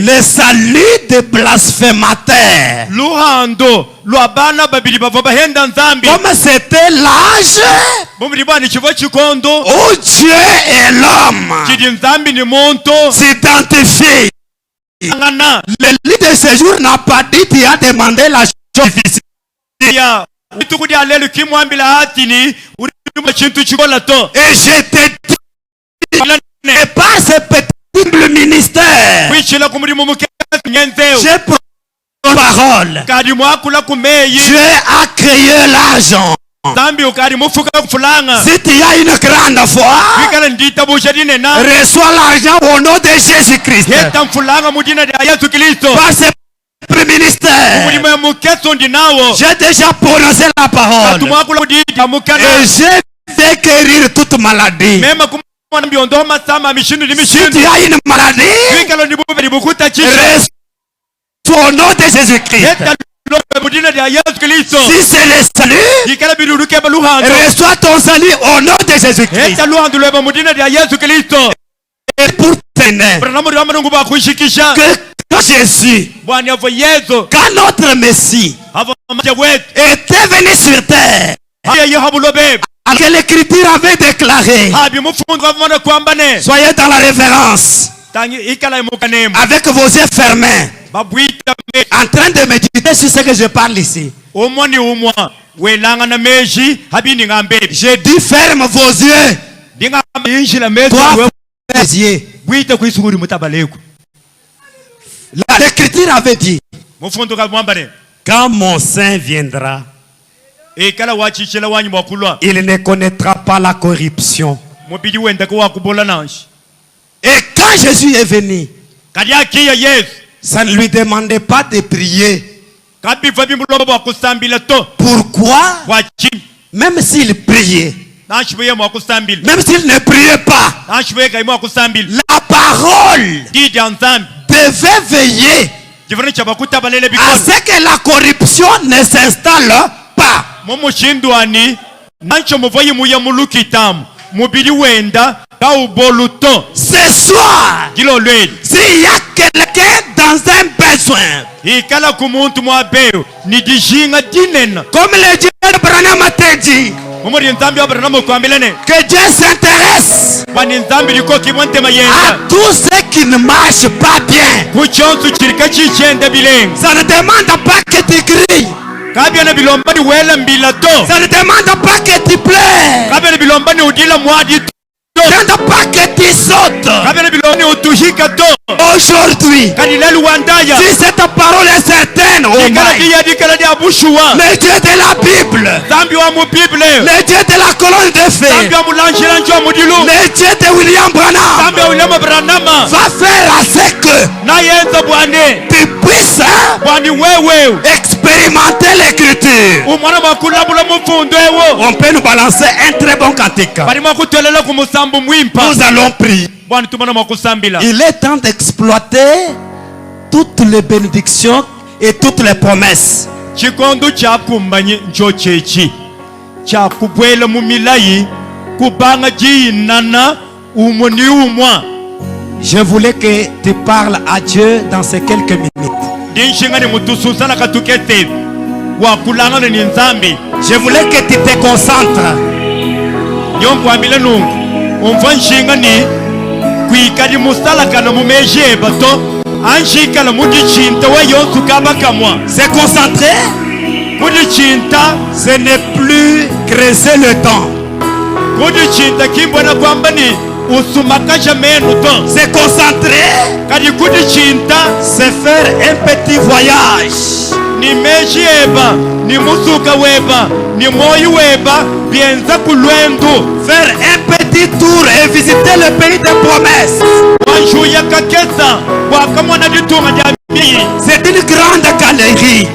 le salut des blasphémateurs, comme c'était l'âge où Dieu et l'homme s'identifient, le lit de ce jour n'a pas dit tu as demandé la chose difficile. Et je te dis, et par ce petit ministère, j'ai pris la parole. Dieu a créé l'argent. Si tu as une grande foi, reçois l'argent au nom de Jésus-Christ. Par ce ministère, j'ai déjà prononcé la parole. Et je vais guérir toute maladie. Si tu as une maladie, reçois au nom de Jésus-Christ. Si c'est le salut, reçois ton salut au nom de Jésus-Christ. Et pour tenir que quand Jésus, quand notre Messie était venu sur terre, que l'écriture avait déclaré, soyez dans la révérence avec vos yeux fermés, en train de méditer sur ce que je parle ici. J'ai dit ferme vos yeux. Toi, les yeux. L'écriture avait dit, quand mon saint viendra, il ne connaîtra pas la corruption. Et quand Jésus est venu, ça ne lui demandait pas de prier. Pourquoi? Même s'il priait, même s'il ne priait pas, la parole devait veiller à ce que la corruption ne s'installe pas. Ce soir, s'il y a quelqu'un dans un besoin, comme le Dieu d'Abraham a dit, que Dieu s'intéresse à tout ce qui ne marche pas bien. Ça ne demande pas que tu cries. Ça ne demande pas que tu pleures. Ça ne demande pas que tu sautes. Aujourd'hui, si cette parole est certaine, oh le Dieu de la Bible, le Dieu de la colonne de feu, le Dieu de William Branham va faire à ce que tu puisses expérimenter l'écriture. On peut nous balancer un très bon cantique. Nous allons prier. Il est temps d'exploiter toutes les bénédictions et toutes les promesses. Je voulais que tu parles à Dieu dans ces quelques minutes. Je voulais que tu te concentres. Se concentrer, ce n'est plus graisser le temps. Se concentrer, c'est faire un petit voyage. Faire un petit tour et visiter le pays des promesses. C'est une grande galerie.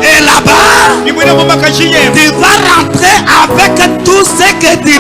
Et là-bas, tu vas rentrer avec tout ce que tu